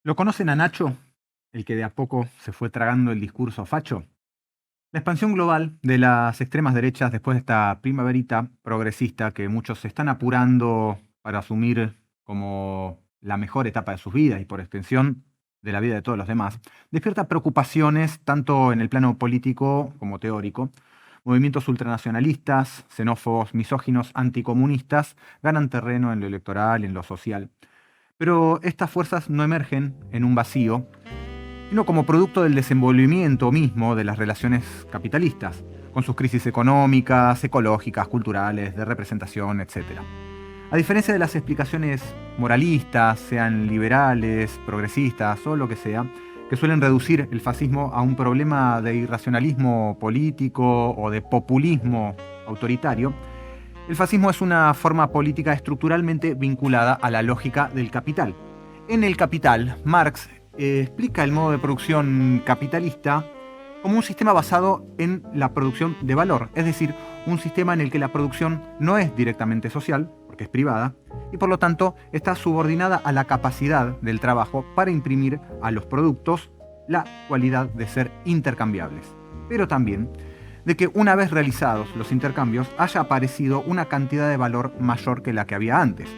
¿Lo conocen a Nacho? El que de a poco se fue tragando el discurso facho. La expansión global de las extremas derechas después de esta primaverita progresista que muchos se están apurando para asumir como la mejor etapa de sus vidas y por extensión de la vida de todos los demás, despierta preocupaciones tanto en el plano político como teórico. Movimientos ultranacionalistas, xenófobos, misóginos, anticomunistas ganan terreno en lo electoral y en lo social. Pero estas fuerzas no emergen en un vacío, sino como producto del desenvolvimiento mismo de las relaciones capitalistas, con sus crisis económicas, ecológicas, culturales, de representación, etc. A diferencia de las explicaciones moralistas, sean liberales, progresistas o lo que sea, que suelen reducir el fascismo a un problema de irracionalismo político o de populismo autoritario, el fascismo es una forma política estructuralmente vinculada a la lógica del capital. En El Capital, Marx explica el modo de producción capitalista como un sistema basado en la producción de valor, es decir, un sistema en el que la producción no es directamente social, porque es privada, y por lo tanto está subordinada a la capacidad del trabajo para imprimir a los productos la cualidad de ser intercambiables. Pero también de que una vez realizados los intercambios haya aparecido una cantidad de valor mayor que la que había antes.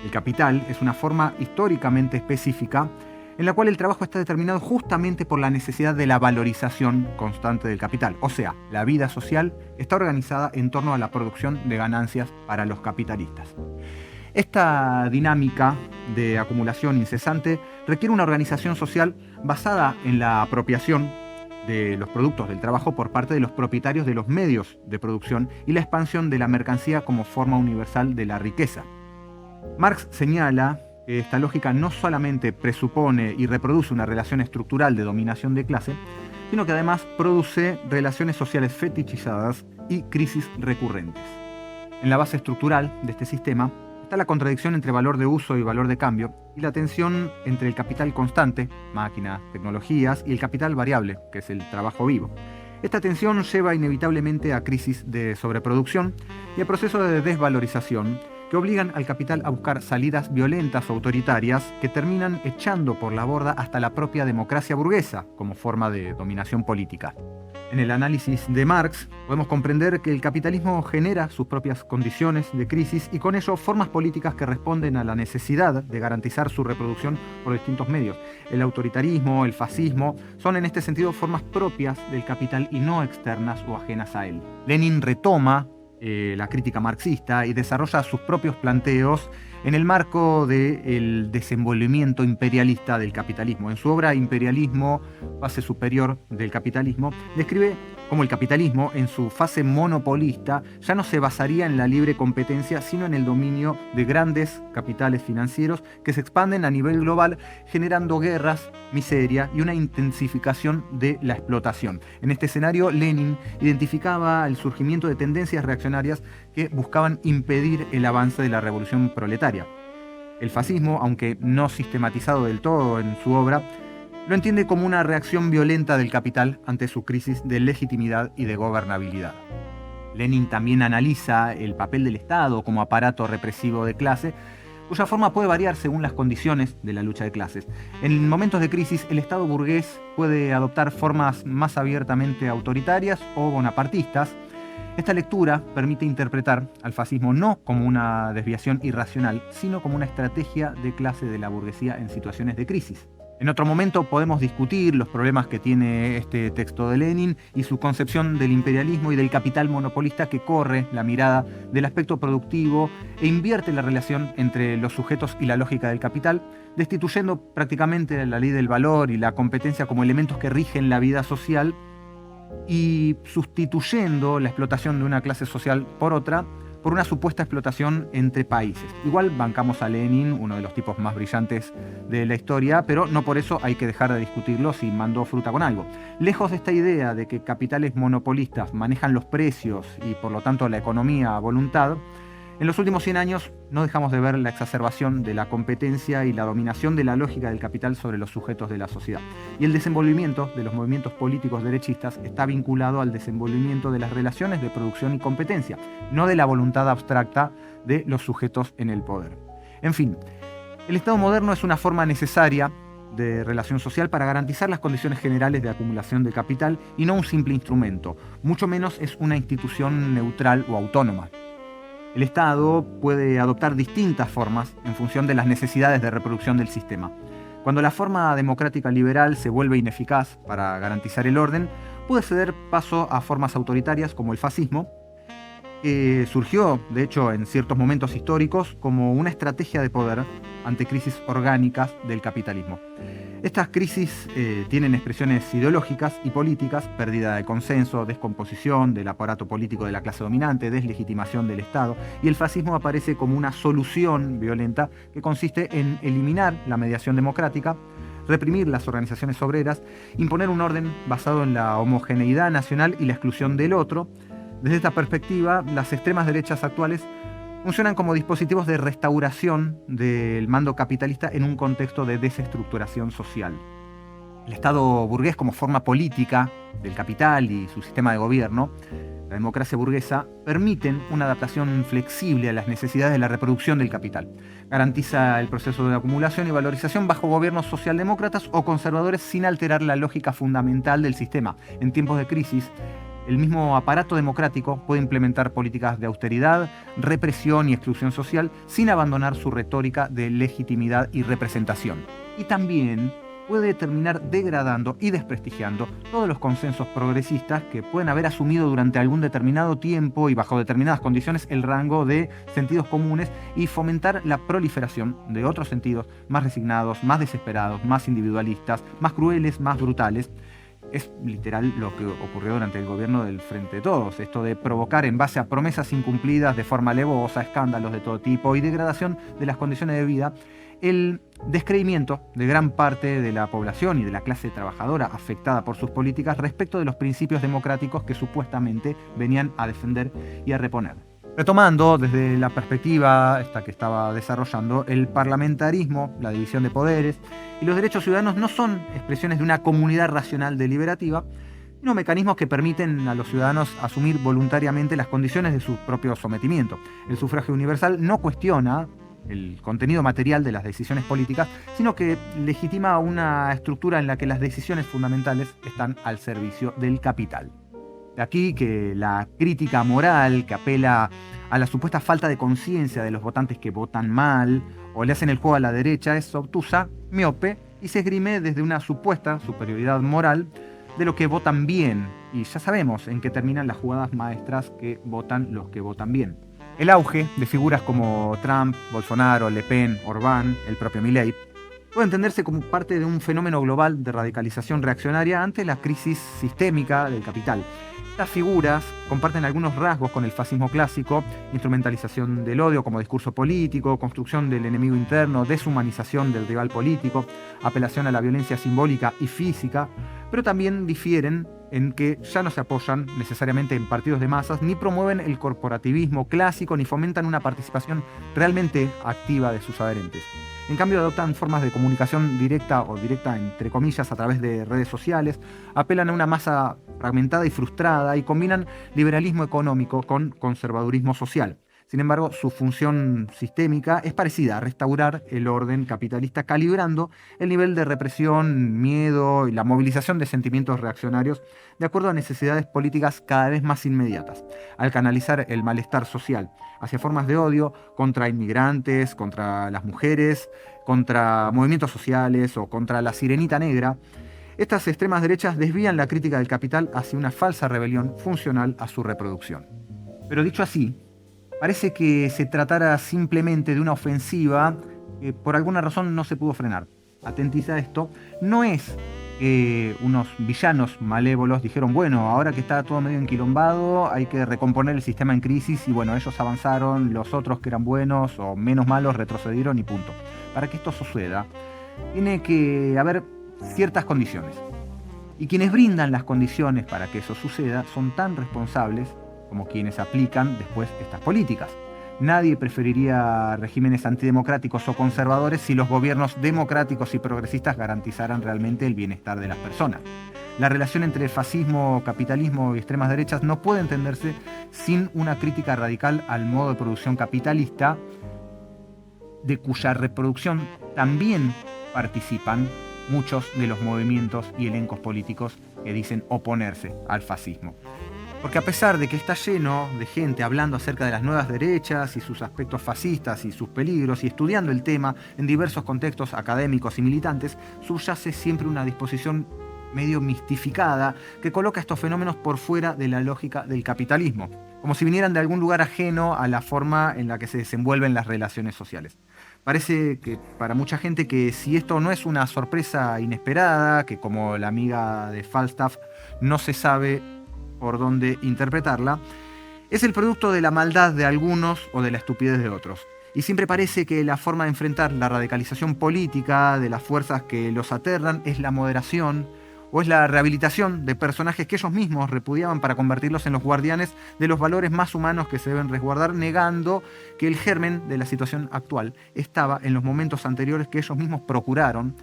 El capital es una forma históricamente específica en la cual el trabajo está determinado justamente por la necesidad de la valorización constante del capital. O sea, la vida social está organizada en torno a la producción de ganancias para los capitalistas. Esta dinámica de acumulación incesante requiere una organización social basada en la apropiación de los productos del trabajo por parte de los propietarios de los medios de producción y la expansión de la mercancía como forma universal de la riqueza. Marx señala que esta lógica no solamente presupone y reproduce una relación estructural de dominación de clase, sino que además produce relaciones sociales fetichizadas y crisis recurrentes. En la base estructural de este sistema está la contradicción entre valor de uso y valor de cambio y la tensión entre el capital constante, máquinas, tecnologías, y el capital variable, que es el trabajo vivo. Esta tensión lleva inevitablemente a crisis de sobreproducción y a procesos de desvalorización que obligan al capital a buscar salidas violentas o autoritarias que terminan echando por la borda hasta la propia democracia burguesa como forma de dominación política. En el análisis de Marx podemos comprender que el capitalismo genera sus propias condiciones de crisis y con ello formas políticas que responden a la necesidad de garantizar su reproducción por distintos medios. El autoritarismo, el fascismo, son en este sentido formas propias del capital y no externas o ajenas a él. Lenin retoma la crítica marxista y desarrolla sus propios planteos en el marco del desenvolvimiento imperialista del capitalismo. En su obra Imperialismo, fase superior del capitalismo, describe cómo el capitalismo, en su fase monopolista, ya no se basaría en la libre competencia, sino en el dominio de grandes capitales financieros que se expanden a nivel global, generando guerras, miseria y una intensificación de la explotación. En este escenario, Lenin identificaba el surgimiento de tendencias reaccionarias que buscaban impedir el avance de la revolución proletaria. El fascismo, aunque no sistematizado del todo en su obra, lo entiende como una reacción violenta del capital ante su crisis de legitimidad y de gobernabilidad. Lenin también analiza el papel del Estado como aparato represivo de clase, cuya forma puede variar según las condiciones de la lucha de clases. En momentos de crisis, el Estado burgués puede adoptar formas más abiertamente autoritarias o bonapartistas. Esta lectura permite interpretar al fascismo no como una desviación irracional, sino como una estrategia de clase de la burguesía en situaciones de crisis. En otro momento podemos discutir los problemas que tiene este texto de Lenin y su concepción del imperialismo y del capital monopolista que corre la mirada del aspecto productivo e invierte la relación entre los sujetos y la lógica del capital, destituyendo prácticamente la ley del valor y la competencia como elementos que rigen la vida social y sustituyendo la explotación de una clase social por otra, por una supuesta explotación entre países. Igual bancamos a Lenin, uno de los tipos más brillantes de la historia, pero no por eso hay que dejar de discutirlo si mandó fruta con algo. Lejos de esta idea de que capitales monopolistas manejan los precios y por lo tanto la economía a voluntad, en los últimos 100 años no dejamos de ver la exacerbación de la competencia y la dominación de la lógica del capital sobre los sujetos de la sociedad. Y el desenvolvimiento de los movimientos políticos derechistas está vinculado al desenvolvimiento de las relaciones de producción y competencia, no de la voluntad abstracta de los sujetos en el poder. En fin, el Estado moderno es una forma necesaria de relación social para garantizar las condiciones generales de acumulación de capital y no un simple instrumento, mucho menos es una institución neutral o autónoma. El Estado puede adoptar distintas formas en función de las necesidades de reproducción del sistema. Cuando la forma democrática liberal se vuelve ineficaz para garantizar el orden, puede ceder paso a formas autoritarias como el fascismo, que surgió, de hecho, en ciertos momentos históricos como una estrategia de poder ante crisis orgánicas del capitalismo. Estas crisis tienen expresiones ideológicas y políticas: pérdida de consenso, descomposición del aparato político de la clase dominante, deslegitimación del Estado, y el fascismo aparece como una solución violenta que consiste en eliminar la mediación democrática, reprimir las organizaciones obreras, imponer un orden basado en la homogeneidad nacional y la exclusión del otro. Desde esta perspectiva, las extremas derechas actuales funcionan como dispositivos de restauración del mando capitalista en un contexto de desestructuración social. El Estado burgués como forma política del capital y su sistema de gobierno, la democracia burguesa, permiten una adaptación flexible a las necesidades de la reproducción del capital. Garantiza el proceso de acumulación y valorización bajo gobiernos socialdemócratas o conservadores sin alterar la lógica fundamental del sistema. En tiempos de crisis, el mismo aparato democrático puede implementar políticas de austeridad, represión y exclusión social sin abandonar su retórica de legitimidad y representación. Y también puede terminar degradando y desprestigiando todos los consensos progresistas que pueden haber asumido durante algún determinado tiempo y bajo determinadas condiciones el rango de sentidos comunes y fomentar la proliferación de otros sentidos más resignados, más desesperados, más individualistas, más crueles, más brutales. Es literal lo que ocurrió durante el gobierno del Frente de Todos, esto de provocar en base a promesas incumplidas de forma alevosa, escándalos de todo tipo y degradación de las condiciones de vida, el descreimiento de gran parte de la población y de la clase trabajadora afectada por sus políticas respecto de los principios democráticos que supuestamente venían a defender y a reponer. Retomando desde la perspectiva esta que estaba desarrollando, el parlamentarismo, la división de poderes y los derechos ciudadanos no son expresiones de una comunidad racional deliberativa, sino mecanismos que permiten a los ciudadanos asumir voluntariamente las condiciones de su propio sometimiento. El sufragio universal no cuestiona el contenido material de las decisiones políticas, sino que legitima una estructura en la que las decisiones fundamentales están al servicio del capital. De aquí que la crítica moral que apela a la supuesta falta de conciencia de los votantes que votan mal o le hacen el juego a la derecha es obtusa, miope y se esgrime desde una supuesta superioridad moral de los que votan bien. Y ya sabemos en qué terminan las jugadas maestras que votan los que votan bien. El auge de figuras como Trump, Bolsonaro, Le Pen, Orbán, el propio Milei, puede entenderse como parte de un fenómeno global de radicalización reaccionaria ante la crisis sistémica del capital. Estas figuras comparten algunos rasgos con el fascismo clásico: instrumentalización del odio como discurso político, construcción del enemigo interno, deshumanización del rival político, apelación a la violencia simbólica y física, pero también difieren en que ya no se apoyan necesariamente en partidos de masas, ni promueven el corporativismo clásico, ni fomentan una participación realmente activa de sus adherentes. En cambio, adoptan formas de comunicación directa o directa entre comillas a través de redes sociales, apelan a una masa fragmentada y frustrada y combinan liberalismo económico con conservadurismo social. Sin embargo, su función sistémica es parecida: a restaurar el orden capitalista, calibrando el nivel de represión, miedo y la movilización de sentimientos reaccionarios de acuerdo a necesidades políticas cada vez más inmediatas, al canalizar el malestar social hacia formas de odio contra inmigrantes, contra las mujeres, contra movimientos sociales o contra la sirenita negra. Estas extremas derechas desvían la crítica del capital hacia una falsa rebelión funcional a su reproducción. Pero dicho así, parece que se tratara simplemente de una ofensiva que por alguna razón no se pudo frenar. Atentiza a esto, no es que unos villanos malévolos dijeron: bueno, ahora que está todo medio enquilombado, hay que recomponer el sistema en crisis, y bueno, ellos avanzaron, los otros que eran buenos o menos malos retrocedieron y punto. Para que esto suceda, tiene que haber ciertas condiciones. Y quienes brindan las condiciones para que eso suceda son tan responsables como quienes aplican después estas políticas. Nadie preferiría regímenes antidemocráticos o conservadores si los gobiernos democráticos y progresistas garantizaran realmente el bienestar de las personas. La relación entre fascismo, capitalismo y extremas derechas no puede entenderse sin una crítica radical al modo de producción capitalista, de cuya reproducción también participan muchos de los movimientos y elencos políticos que dicen oponerse al fascismo. Porque a pesar de que está lleno de gente hablando acerca de las nuevas derechas y sus aspectos fascistas y sus peligros y estudiando el tema en diversos contextos académicos y militantes, subyace siempre una disposición medio mistificada que coloca estos fenómenos por fuera de la lógica del capitalismo, como si vinieran de algún lugar ajeno a la forma en la que se desenvuelven las relaciones sociales. Parece que para mucha gente que si esto no es una sorpresa inesperada, que como la amiga de Falstaff no se sabe por dónde interpretarla, es el producto de la maldad de algunos o de la estupidez de otros. Y siempre parece que la forma de enfrentar la radicalización política de las fuerzas que los aterran es la moderación o es la rehabilitación de personajes que ellos mismos repudiaban para convertirlos en los guardianes de los valores más humanos que se deben resguardar, negando que el germen de la situación actual estaba en los momentos anteriores que ellos mismos procuraron,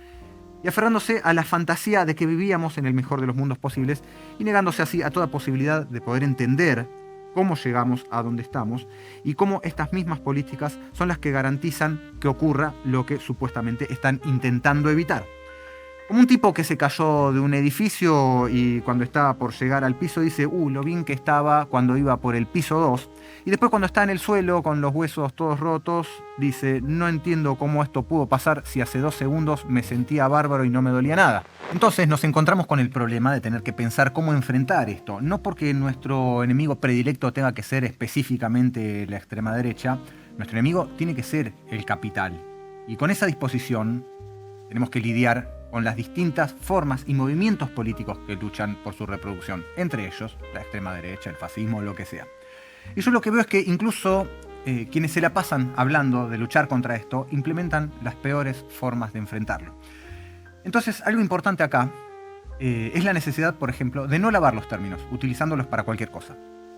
y aferrándose a la fantasía de que vivíamos en el mejor de los mundos posibles y negándose así a toda posibilidad de poder entender cómo llegamos a donde estamos y cómo estas mismas políticas son las que garantizan que ocurra lo que supuestamente están intentando evitar. Como un tipo que se cayó de un edificio y cuando estaba por llegar al piso dice lo bien que estaba cuando iba por el piso 2, y después cuando está en el suelo con los huesos todos rotos dice no entiendo cómo esto pudo pasar si hace 2 segundos me sentía bárbaro y no me dolía nada. Entonces nos encontramos con el problema de tener que pensar cómo enfrentar esto, no porque nuestro enemigo predilecto tenga que ser específicamente la extrema derecha, nuestro enemigo tiene que ser el capital, y con esa disposición tenemos que lidiar con las distintas formas y movimientos políticos que luchan por su reproducción, entre ellos la extrema derecha, el fascismo, lo que sea. Y yo lo que veo es que incluso quienes se la pasan hablando de luchar contra esto implementan las peores formas de enfrentarlo. Entonces, algo importante acá es la necesidad, por ejemplo, de no lavar los términos, utilizándolos para cualquier cosa.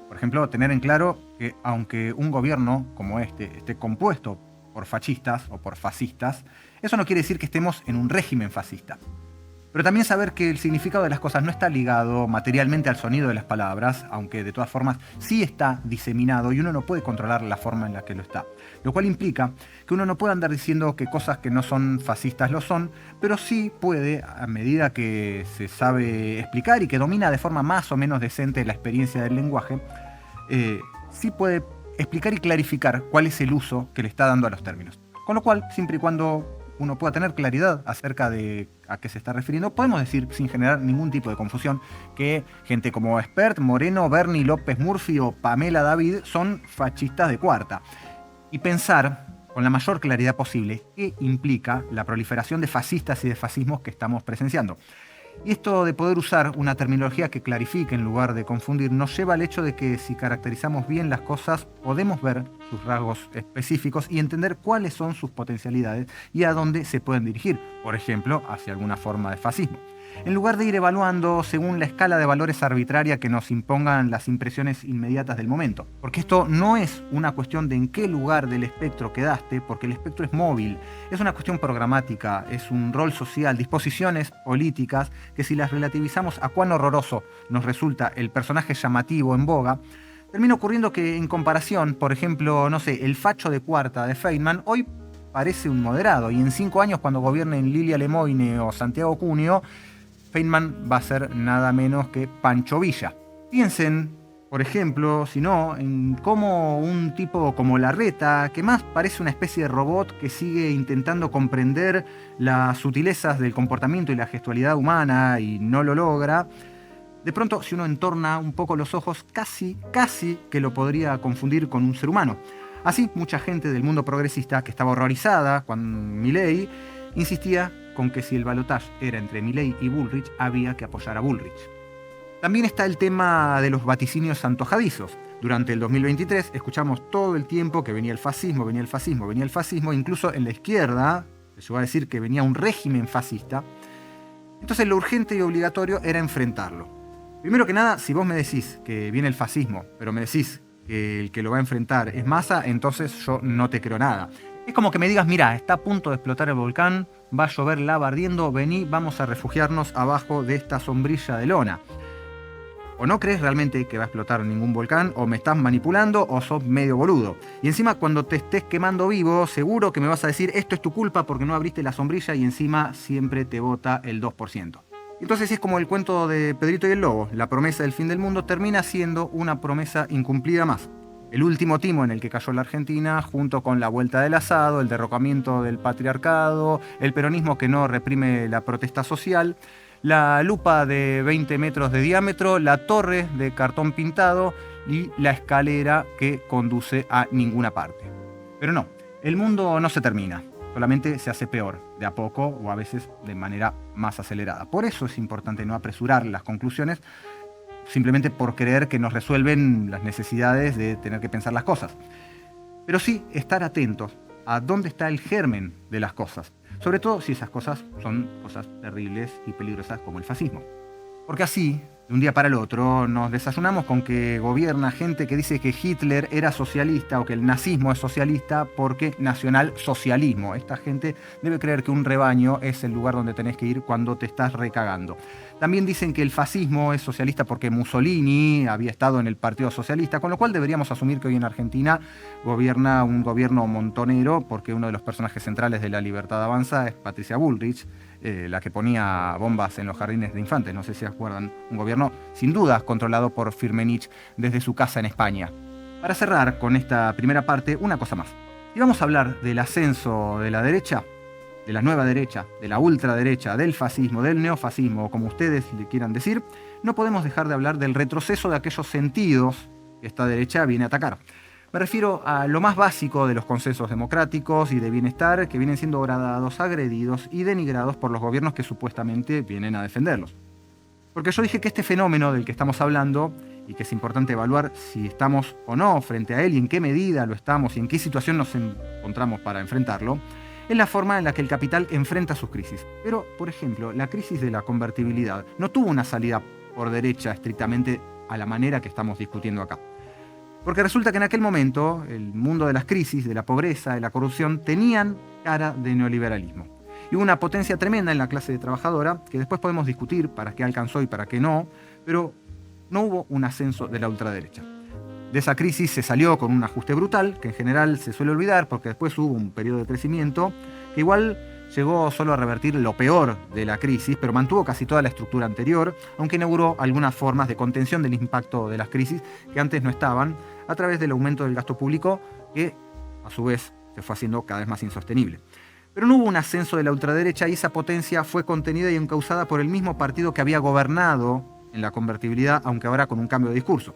Por ejemplo, tener en claro que aunque un gobierno como este esté compuesto por fascistas o por fascistas, eso no quiere decir que estemos en un régimen fascista. Pero también saber que el significado de las cosas no está ligado materialmente al sonido de las palabras, aunque de todas formas sí está diseminado y uno no puede controlar la forma en la que lo está. Lo cual implica que uno no puede andar diciendo que cosas que no son fascistas lo son, pero sí puede, a medida que se sabe explicar y que domina de forma más o menos decente la experiencia del lenguaje, sí puede explicar y clarificar cuál es el uso que le está dando a los términos. Con lo cual, siempre y cuando uno pueda tener claridad acerca de a qué se está refiriendo, podemos decir sin generar ningún tipo de confusión que gente como Espert, Moreno, Bernie, López Murphy o Pamela David son fascistas de cuarta. Y pensar con la mayor claridad posible qué implica la proliferación de fascistas y de fascismos que estamos presenciando. Y esto de poder usar una terminología que clarifique en lugar de confundir nos lleva al hecho de que si caracterizamos bien las cosas podemos ver sus rasgos específicos y entender cuáles son sus potencialidades y a dónde se pueden dirigir, por ejemplo, hacia alguna forma de fascismo. En lugar de ir evaluando según la escala de valores arbitraria que nos impongan las impresiones inmediatas del momento. Porque esto no es una cuestión de en qué lugar del espectro quedaste, porque el espectro es móvil. Es una cuestión programática, es un rol social, disposiciones políticas que si las relativizamos a cuán horroroso nos resulta el personaje llamativo en boga, termina ocurriendo que en comparación, por ejemplo, no sé, el facho de cuarta de Feynman, hoy parece un moderado y en 5 años cuando gobiernen Lilia Lemoine o Santiago Cunio, Feynman va a ser nada menos que Pancho Villa. Piensen, por ejemplo, si no, en cómo un tipo como Larreta, que más parece una especie de robot que sigue intentando comprender las sutilezas del comportamiento y la gestualidad humana y no lo logra, de pronto, si uno entorna un poco los ojos, casi que lo podría confundir con un ser humano. Así, mucha gente del mundo progresista, que estaba horrorizada con Milei, insistía con que si el balotaje era entre Milei y Bullrich, había que apoyar a Bullrich. También está el tema de los vaticinios antojadizos. Durante el 2023 escuchamos todo el tiempo que venía el fascismo, venía el fascismo, venía el fascismo, incluso en la izquierda se llegó a decir que venía un régimen fascista. Entonces lo urgente y obligatorio era enfrentarlo. Primero que nada, si vos me decís que viene el fascismo, pero me decís que el que lo va a enfrentar es Massa, entonces yo no te creo nada. Es como que me digas, mira, está a punto de explotar el volcán, va a llover lava ardiendo, vení, vamos a refugiarnos abajo de esta sombrilla de lona. O no crees realmente que va a explotar ningún volcán, o me estás manipulando, o sos medio boludo. Y encima cuando te estés quemando vivo, seguro que me vas a decir, esto es tu culpa porque no abriste la sombrilla y encima siempre te vota el 2%. Entonces es como el cuento de Pedrito y el Lobo. La promesa del fin del mundo termina siendo una promesa incumplida más. El último timo en el que cayó la Argentina, junto con la vuelta del asado, el derrocamiento del patriarcado, el peronismo que no reprime la protesta social, la lupa de 20 metros de diámetro, la torre de cartón pintado y la escalera que conduce a ninguna parte. Pero no, el mundo no se termina, solamente se hace peor, de a poco o a veces de manera más acelerada. Por eso es importante no apresurar las conclusiones, simplemente por creer que nos resuelven las necesidades de tener que pensar las cosas. Pero sí estar atentos a dónde está el germen de las cosas, sobre todo si esas cosas son cosas terribles y peligrosas como el fascismo. Porque así, de un día para el otro, nos desayunamos con que gobierna gente que dice que Hitler era socialista o que el nazismo es socialista porque nacionalsocialismo. Esta gente debe creer que un rebaño es el lugar donde tenés que ir cuando te estás recagando. También dicen que el fascismo es socialista porque Mussolini había estado en el Partido Socialista, con lo cual deberíamos asumir que hoy en Argentina gobierna un gobierno montonero porque uno de los personajes centrales de La Libertad Avanza es Patricia Bullrich, la que ponía bombas en los jardines de infantes, no sé si se acuerdan, un gobierno sin dudas controlado por Firmenich desde su casa en España. Para cerrar con esta primera parte, una cosa más. Si vamos a hablar del ascenso de la derecha, de la nueva derecha, de la ultraderecha, del fascismo, del neofascismo, o como ustedes le quieran decir, no podemos dejar de hablar del retroceso de aquellos sentidos que esta derecha viene a atacar. Me refiero a lo más básico de los consensos democráticos y de bienestar que vienen siendo horadadados, agredidos y denigrados por los gobiernos que supuestamente vienen a defenderlos. Porque yo dije que este fenómeno del que estamos hablando, y que es importante evaluar si estamos o no frente a él y en qué medida lo estamos y en qué situación nos encontramos para enfrentarlo, es la forma en la que el capital enfrenta sus crisis. Pero, por ejemplo, la crisis de la convertibilidad no tuvo una salida por derecha estrictamente a la manera que estamos discutiendo acá. Porque resulta que en aquel momento el mundo de las crisis, de la pobreza, de la corrupción, tenían cara de neoliberalismo. Y hubo una potencia tremenda en la clase trabajadora, que después podemos discutir para qué alcanzó y para qué no, pero no hubo un ascenso de la ultraderecha. De esa crisis se salió con un ajuste brutal, que en general se suele olvidar porque después hubo un periodo de crecimiento que igual llegó solo a revertir lo peor de la crisis, pero mantuvo casi toda la estructura anterior, aunque inauguró algunas formas de contención del impacto de las crisis que antes no estaban, a través del aumento del gasto público, que a su vez se fue haciendo cada vez más insostenible. Pero no hubo un ascenso de la ultraderecha y esa potencia fue contenida y encauzada por el mismo partido que había gobernado en la convertibilidad, aunque ahora con un cambio de discurso.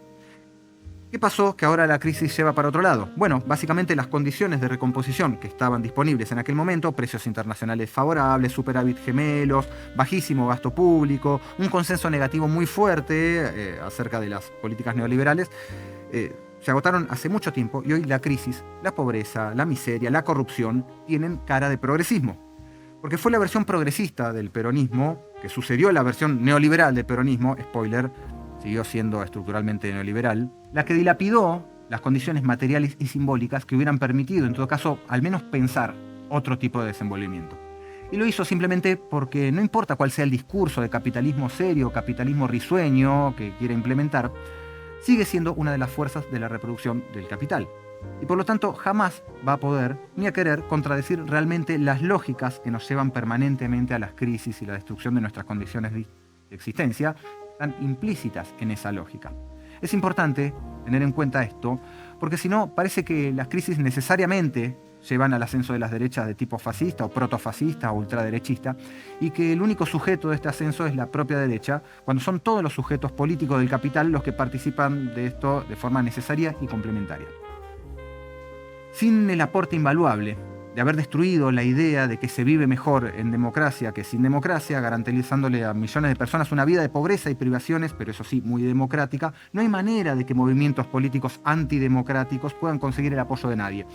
¿Qué pasó que ahora la crisis lleva para otro lado? Bueno, básicamente las condiciones de recomposición que estaban disponibles en aquel momento, precios internacionales favorables, superávit gemelos, bajísimo gasto público, un consenso negativo muy fuerte acerca de las políticas neoliberales, se agotaron hace mucho tiempo y hoy la crisis, la pobreza, la miseria, la corrupción tienen cara de progresismo. Porque fue la versión progresista del peronismo, que sucedió a la versión neoliberal del peronismo, spoiler, siguió siendo estructuralmente neoliberal, la que dilapidó las condiciones materiales y simbólicas que hubieran permitido, en todo caso, al menos pensar otro tipo de desenvolvimiento. Y lo hizo simplemente porque no importa cuál sea el discurso de capitalismo serio, capitalismo risueño que quiera implementar, sigue siendo una de las fuerzas de la reproducción del capital. Y por lo tanto jamás va a poder ni a querer contradecir realmente las lógicas que nos llevan permanentemente a las crisis y la destrucción de nuestras condiciones de existencia, están implícitas en esa lógica. Es importante tener en cuenta esto, porque si no, parece que las crisis necesariamente llevan al ascenso de las derechas de tipo fascista o protofascista o ultraderechista, y que el único sujeto de este ascenso es la propia derecha, cuando son todos los sujetos políticos del capital los que participan de esto de forma necesaria y complementaria. Sin el aporte invaluable de haber destruido la idea de que se vive mejor en democracia que sin democracia, garantizándole a millones de personas una vida de pobreza y privaciones, pero eso sí, muy democrática, no hay manera de que movimientos políticos antidemocráticos puedan conseguir el apoyo de nadie.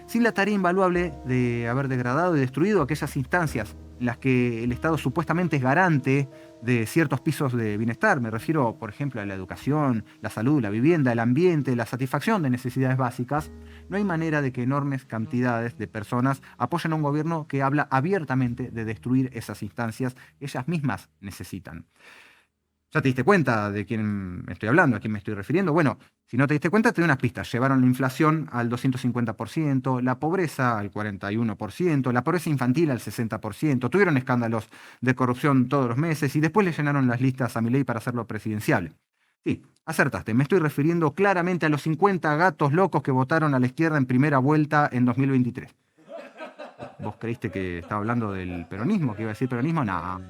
Sin la tarea invaluable de haber degradado y destruido aquellas instancias en las que el Estado supuestamente es garante de ciertos pisos de bienestar, me refiero, por ejemplo, a la educación, la salud, la vivienda, el ambiente, la satisfacción de necesidades básicas, no hay manera de que enormes cantidades de personas apoyen a un gobierno que habla abiertamente de destruir esas instancias que ellas mismas necesitan. ¿Ya te diste cuenta de quién me estoy hablando, a quién me estoy refiriendo? Bueno, si no te diste cuenta, te doy unas pistas. Llevaron la inflación al 250%, la pobreza al 41%, la pobreza infantil al 60%, tuvieron escándalos de corrupción todos los meses y después le llenaron las listas a Milei para hacerlo presidenciable. Sí, acertaste. Me estoy refiriendo claramente a los 50 gatos locos que votaron a la izquierda en primera vuelta en 2023. ¿Vos creíste que estaba hablando del peronismo? ¿Que iba a decir peronismo? No.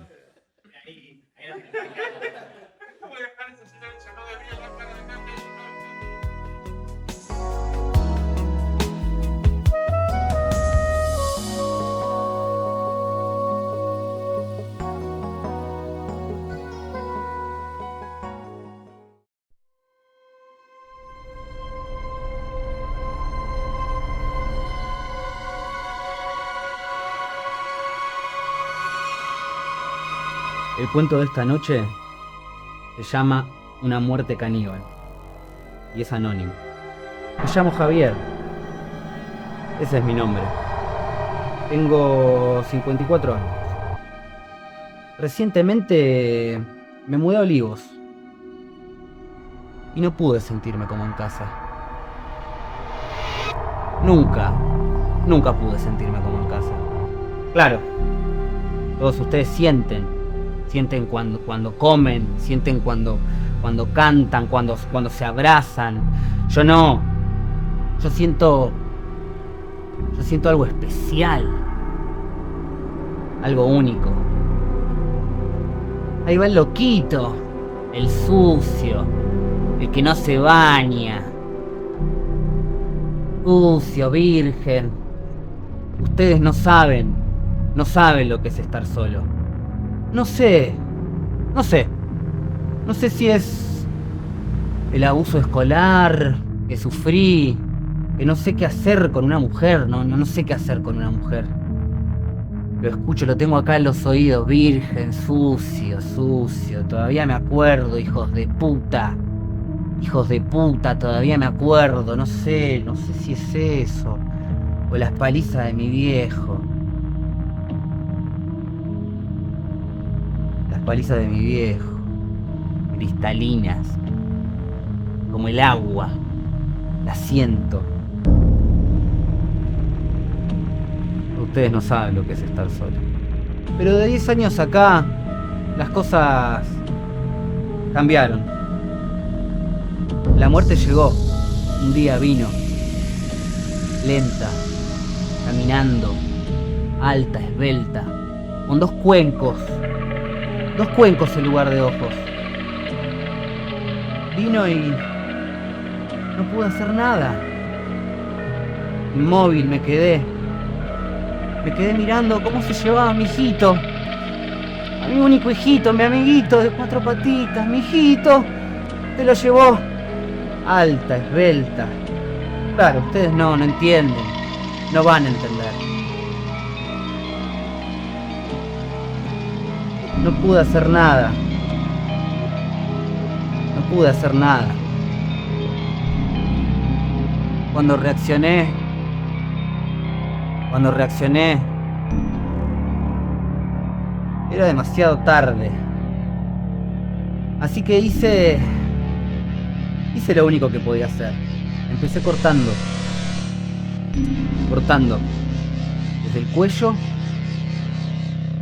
El cuento de esta noche se llama Una muerte caníbal y es anónimo. Me llamo Javier. Ese es mi nombre. Tengo 54 años. Recientemente me mudé a Olivos y no pude sentirme como en casa. Nunca pude sentirme como en casa. Claro, todos ustedes sienten cuando comen, sienten cuando cantan, cuando se abrazan. Yo no. Yo siento algo especial, algo único. Ahí va el loquito, el sucio, el que no se baña, sucio, virgen. Ustedes no saben lo que es estar solo. No sé si es el abuso escolar que sufrí, que no sé qué hacer con una mujer, no sé qué hacer con una mujer. Lo escucho, lo tengo acá en los oídos, virgen, sucio, todavía me acuerdo, hijos de puta, todavía me acuerdo, no sé si es eso, o las palizas de mi viejo. Palizas de mi viejo, cristalinas, como el agua, las siento. Ustedes no saben lo que es estar solo. Pero de 10 años acá, las cosas cambiaron. La muerte llegó, un día vino, lenta, caminando, alta, esbelta, con dos cuencos en lugar de ojos. Vino y no pude hacer nada. Inmóvil me quedé mirando cómo se llevaba a mi hijito, a mi único hijito, mi amiguito de 4 patitas. Mi hijito se lo llevó, alta, esbelta. Claro, ustedes no entienden, no van a entender. No pude hacer nada. Cuando reaccioné, era demasiado tarde. Así que hice lo único que podía hacer. Empecé cortando. Desde el cuello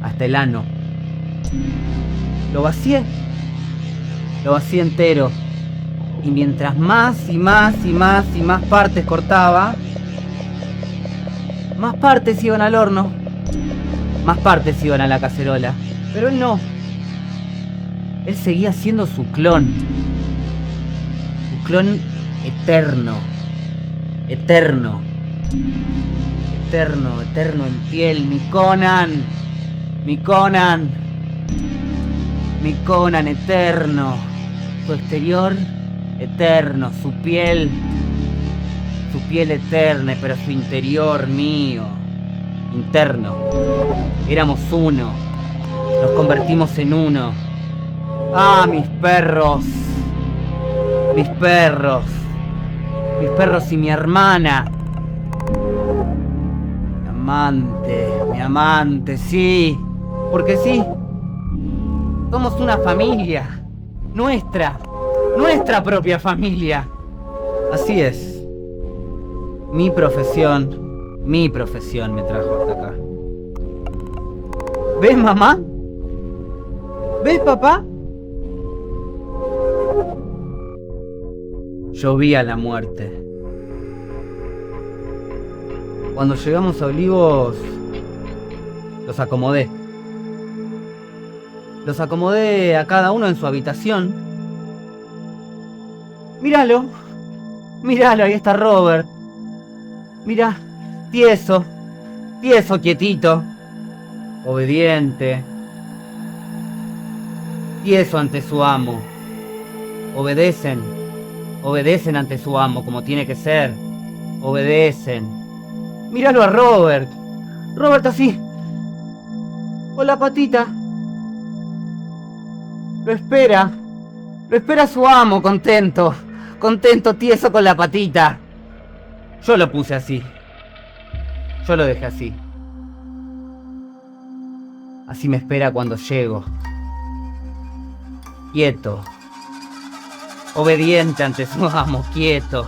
hasta el ano. Lo vacié entero. Y mientras más partes cortaba, más partes iban al horno, más partes iban a la cacerola. Pero él no. Él seguía siendo su clon. Su clon eterno. Eterno en piel. Mi Conan eterno. Su exterior eterno. Su piel eterna, pero su interior mío. Interno. Éramos uno. Nos convertimos en uno. Ah, mis perros y mi hermana. Mi amante, sí. Porque sí. Somos una familia. Nuestra propia familia. Así es. Mi profesión me trajo hasta acá. ¿Ves, mamá? ¿Ves, papá? Yo vi a la muerte. Cuando llegamos a Olivos, los acomodé. Los acomodé a cada uno en su habitación. Míralo, ahí está Robert. Mirá, tieso, quietito, obediente, tieso ante su amo. Obedecen ante su amo como tiene que ser. Obedecen. Míralo a Robert. Robert así, con la patita. Lo espera su amo, contento, tieso con la patita. Yo lo puse así. Yo lo dejé así. Así me espera cuando llego. Quieto. Obediente ante su amo, quieto.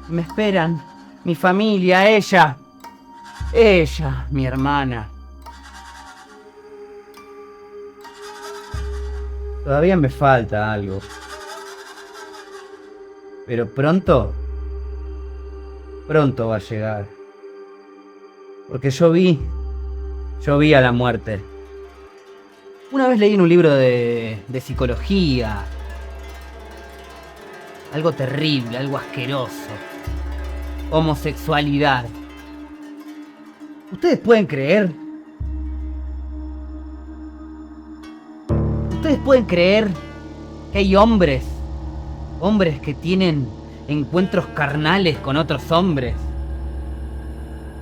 Me esperan, mi familia, ella, mi hermana. Todavía me falta algo. Pero pronto va a llegar. Porque yo vi a la muerte. Una vez leí en un libro de psicología. Algo terrible, algo asqueroso. Homosexualidad. ¿Ustedes pueden creer? ¿Ustedes pueden creer que hay hombres que tienen encuentros carnales con otros hombres?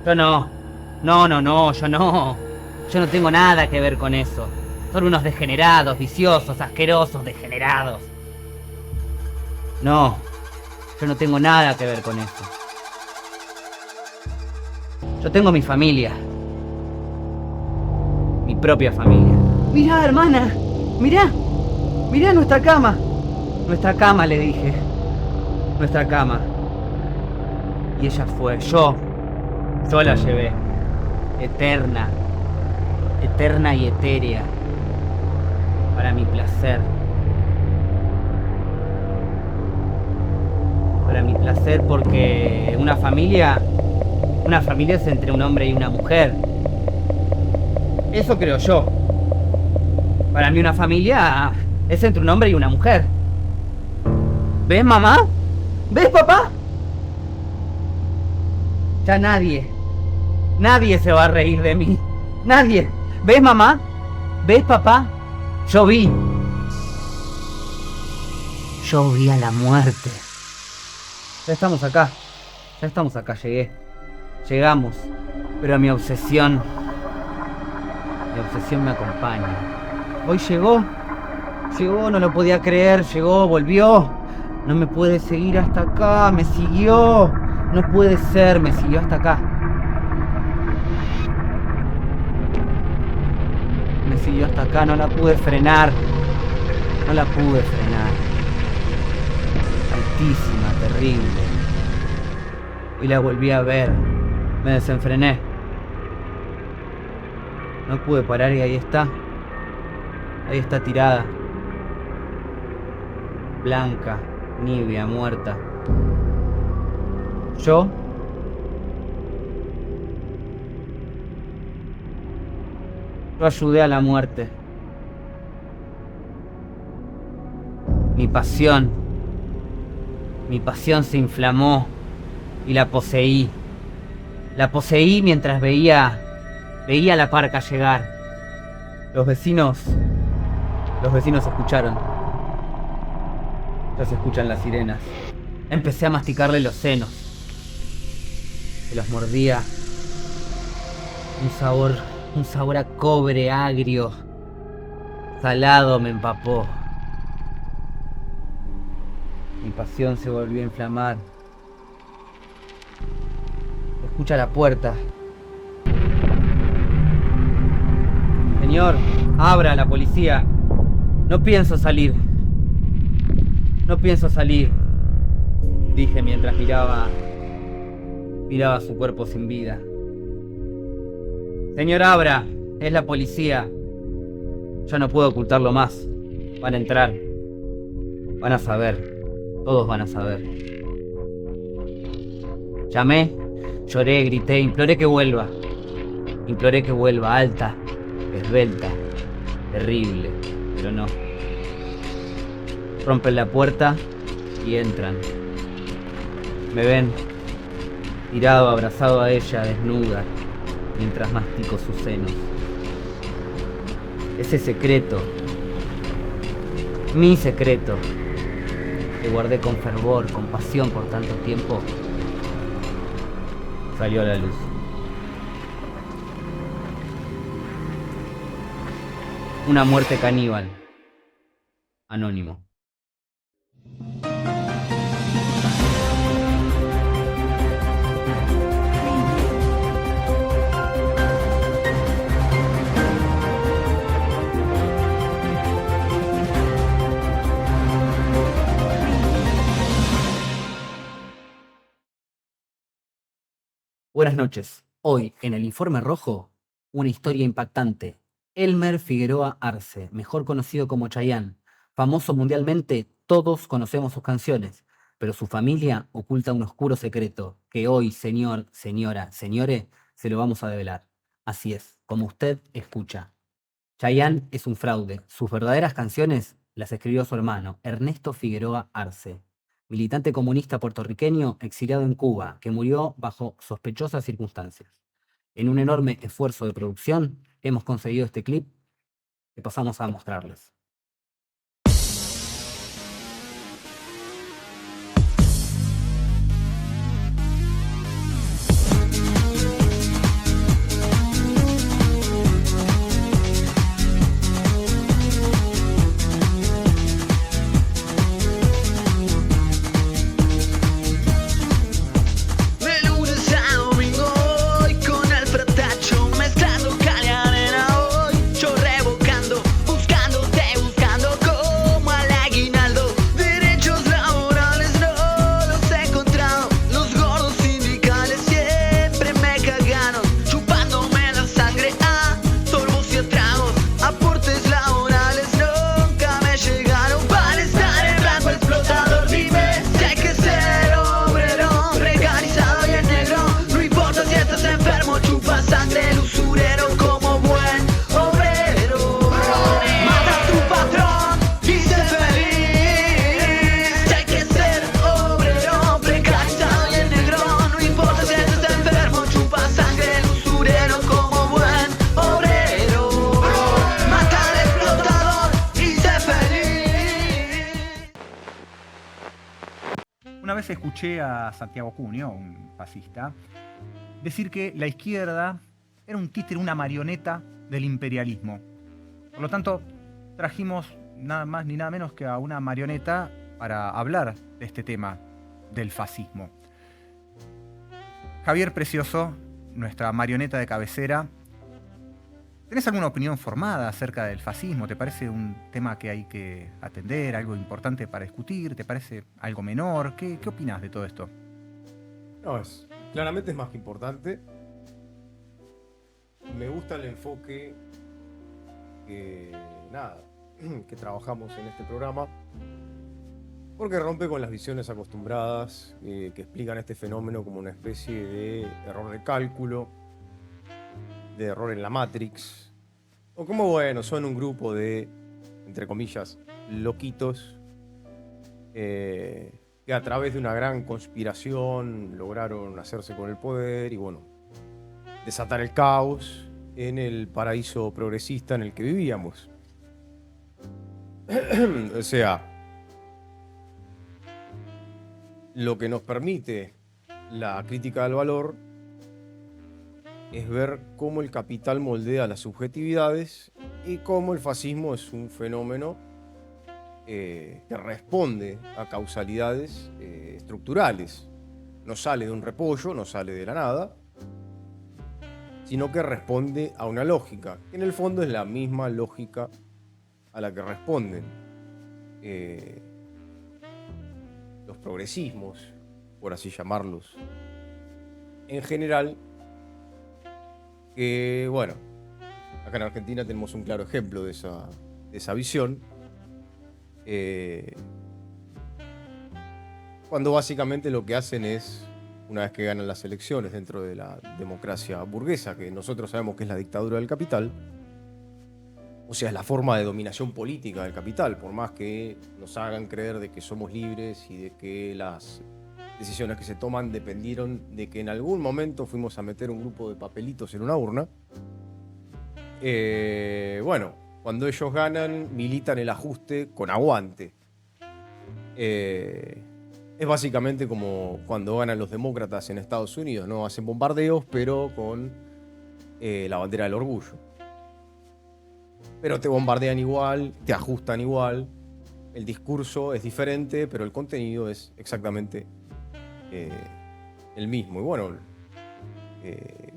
Yo no. Yo no tengo nada que ver con eso. Son unos degenerados, viciosos, asquerosos, degenerados. No, yo no tengo nada que ver con eso. Yo tengo mi familia. Mi propia familia. Mirá, hermana. Mirá nuestra cama. Nuestra cama, le dije. Nuestra cama. Y ella fue. Yo la llevé. Eterna y etérea. Para mi placer. Para mi placer, porque una familia es entre un hombre y una mujer. Eso creo yo. Para mí una familia es entre un hombre y una mujer. ¿Ves, mamá? ¿Ves, papá? Ya nadie se va a reír de mí. Nadie. ¿Ves, mamá? ¿Ves, papá? Yo vi a la muerte. Ya estamos acá, llegamos, pero mi obsesión me acompaña. Hoy llegó, no lo podía creer, volvió, no me puede seguir hasta acá, me siguió, no puede ser, me siguió hasta acá. Me siguió hasta acá, no la pude frenar. Altísima, terrible. Y la volví a ver. Me desenfrené. No pude parar y ahí está. Ahí está tirada. Blanca, nívea, muerta. Yo ayudé a la muerte. Mi pasión se inflamó y la poseí. La poseí mientras veía a la parca llegar. Los vecinos escucharon. Ya se escuchan las sirenas. Empecé a masticarle los senos. Se los mordía. Un sabor a cobre agrio. Salado me empapó. Mi pasión se volvió a inflamar. Escucha la puerta. Señor, abra, la policía. No pienso salir. No pienso salir, dije mientras miraba su cuerpo sin vida. Señor Abra, es la policía. Yo no puedo ocultarlo más. Van a entrar. Van a saber. Todos van a saber. Llamé, lloré, grité, imploré que vuelva. Imploré que vuelva, alta, esbelta, terrible, pero no. Rompen la puerta y entran. Me ven, tirado, abrazado a ella, desnuda, mientras mastico sus senos. Ese secreto, mi secreto, que guardé con fervor, con pasión por tanto tiempo, salió a la luz. Una muerte caníbal. Anónimo. Buenas noches. Hoy, en el Informe Rojo, una historia impactante. Elmer Figueroa Arce, mejor conocido como Chayanne. Famoso mundialmente, todos conocemos sus canciones, pero su familia oculta un oscuro secreto que hoy, señor, señora, señore, se lo vamos a develar. Así es, como usted escucha. Chayanne es un fraude. Sus verdaderas canciones las escribió su hermano, Ernesto Figueroa Arce, militante comunista puertorriqueño exiliado en Cuba, que murió bajo sospechosas circunstancias. En un enorme esfuerzo de producción, hemos conseguido este clip que pasamos a mostrarles. Una vez escuché a Santiago Cunio, un fascista, decir que la izquierda era un títere, una marioneta del imperialismo. Por lo tanto, trajimos nada más ni nada menos que a una marioneta para hablar de este tema del fascismo. Javier Precioso, nuestra marioneta de cabecera, ¿tenés alguna opinión formada acerca del fascismo? ¿Te parece un tema que hay que atender, algo importante para discutir? ¿Te parece algo menor? ¿Qué opinás de todo esto? No, claramente es más que importante. Me gusta el enfoque que trabajamos en este programa, porque rompe con las visiones acostumbradas que explican este fenómeno como una especie de error de cálculo, de error en la Matrix, o como, bueno, son un grupo de, entre comillas, loquitos que a través de una gran conspiración lograron hacerse con el poder y, bueno, desatar el caos en el paraíso progresista en el que vivíamos. O sea, lo que nos permite la crítica del valor es ver cómo el capital moldea las subjetividades y cómo el fascismo es un fenómeno que responde a causalidades estructurales. No sale de un repollo, no sale de la nada, sino que responde a una lógica, que en el fondo es la misma lógica a la que responden los progresismos, por así llamarlos, en general, que bueno, acá en Argentina tenemos un claro ejemplo de esa visión, cuando básicamente lo que hacen es, una vez que ganan las elecciones dentro de la democracia burguesa, que nosotros sabemos que es la dictadura del capital, o sea, es la forma de dominación política del capital, por más que nos hagan creer de que somos libres y de que las decisiones que se toman dependieron de que en algún momento fuimos a meter un grupo de papelitos en una urna. Bueno, cuando ellos ganan, militan el ajuste con aguante. Es básicamente como cuando ganan los demócratas en Estados Unidos, ¿no? Hacen bombardeos, pero con la bandera del orgullo. Pero te bombardean igual, te ajustan igual, el discurso es diferente, pero el contenido es exactamente el mismo. Y bueno,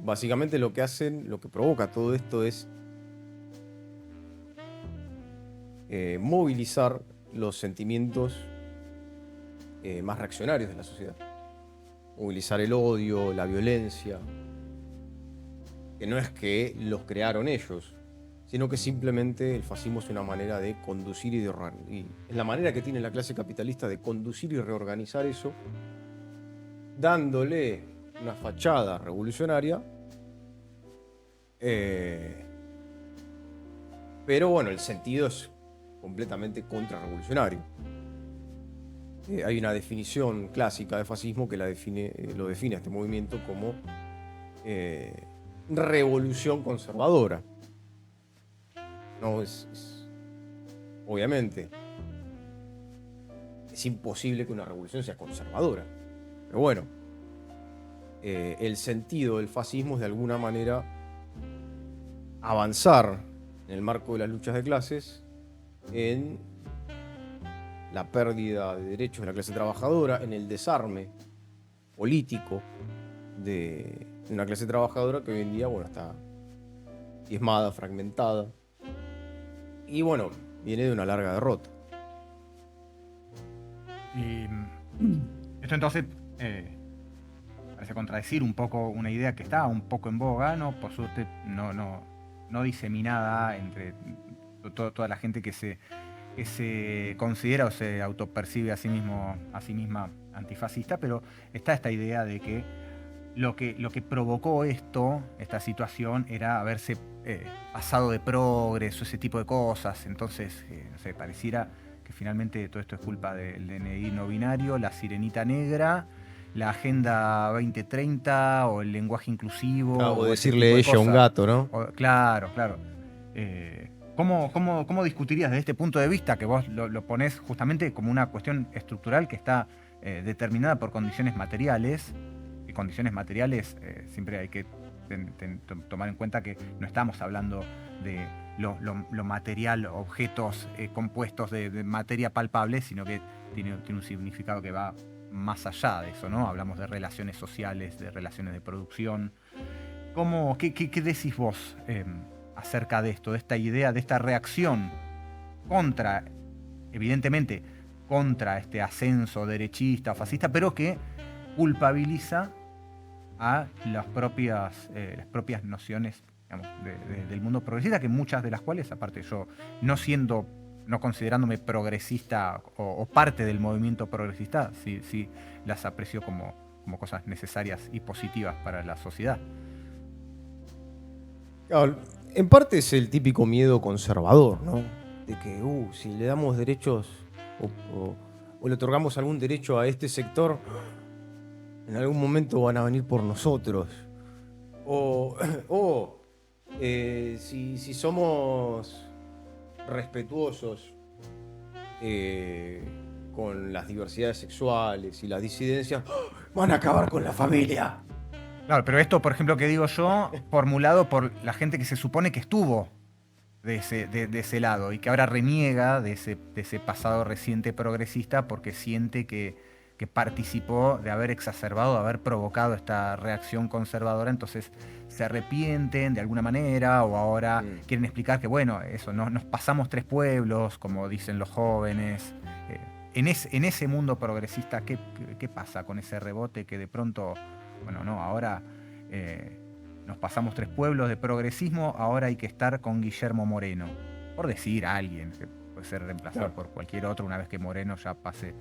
básicamente lo que hacen, lo que provoca todo esto es movilizar los sentimientos más reaccionarios de la sociedad. Movilizar el odio, la violencia, que no es que los crearon ellos, sino que simplemente el fascismo es una manera de conducir y es la manera que tiene la clase capitalista de conducir y reorganizar eso, dándole una fachada revolucionaria, pero bueno, el sentido es completamente contrarrevolucionario. Hay una definición clásica de fascismo que lo define a este movimiento como revolución conservadora. No, obviamente, es imposible que una revolución sea conservadora. Pero bueno, el sentido del fascismo es de alguna manera avanzar en el marco de las luchas de clases en la pérdida de derechos de la clase trabajadora, en el desarme político de una clase trabajadora que hoy en día, bueno, está diezmada, fragmentada. Y bueno, viene de una larga derrota. Y esto entonces parece contradecir un poco una idea que está un poco en boga, ¿no? Por suerte no diseminada entre toda la gente que se considera o se autopercibe a sí misma antifascista, pero está esta idea de que lo que provocó esta situación, era haberse pasado de progreso, ese tipo de cosas. Entonces, no sé, pareciera que finalmente todo esto es culpa del DNI no binario, la sirenita negra, la Agenda 2030 o el lenguaje inclusivo. O decirle ella a un gato, ¿no? Claro. ¿Cómo discutirías desde este punto de vista, que vos lo ponés justamente como una cuestión estructural que está determinada por condiciones materiales? Y condiciones materiales siempre hay que tomar en cuenta que no estamos hablando de lo material, objetos compuestos de materia palpable, sino que tiene un significado que va más allá de eso, ¿no? Hablamos de relaciones sociales, de relaciones de producción. ¿Qué decís vos acerca de esto, de esta idea, de esta reacción evidentemente contra este ascenso derechista o fascista, pero que culpabiliza a las propias nociones, digamos, del mundo progresista, que muchas de las cuales, aparte yo no considerándome progresista o parte del movimiento progresista, sí las aprecio como cosas necesarias y positivas para la sociedad. Claro, en parte es el típico miedo conservador, ¿no? De que si le damos derechos o le otorgamos algún derecho a este sector, en algún momento van a venir por nosotros. Si somos respetuosos con las diversidades sexuales y las disidencias, van a acabar con la familia. Claro, pero esto, por ejemplo, que digo yo, formulado por la gente que se supone que estuvo de ese lado y que ahora reniega de ese pasado reciente progresista porque siente que participó de haber exacerbado, de haber provocado esta reacción conservadora. Entonces se arrepienten de alguna manera, o ahora quieren explicar que, bueno, eso, nos pasamos 3 pueblos, como dicen los jóvenes. en ese mundo progresista, ¿qué pasa con ese rebote que de pronto, bueno, no, ahora nos pasamos 3 pueblos de progresismo, ahora hay que estar con Guillermo Moreno? Por decir a alguien, que puede ser reemplazado Claro. por cualquier otro una vez que Moreno ya pase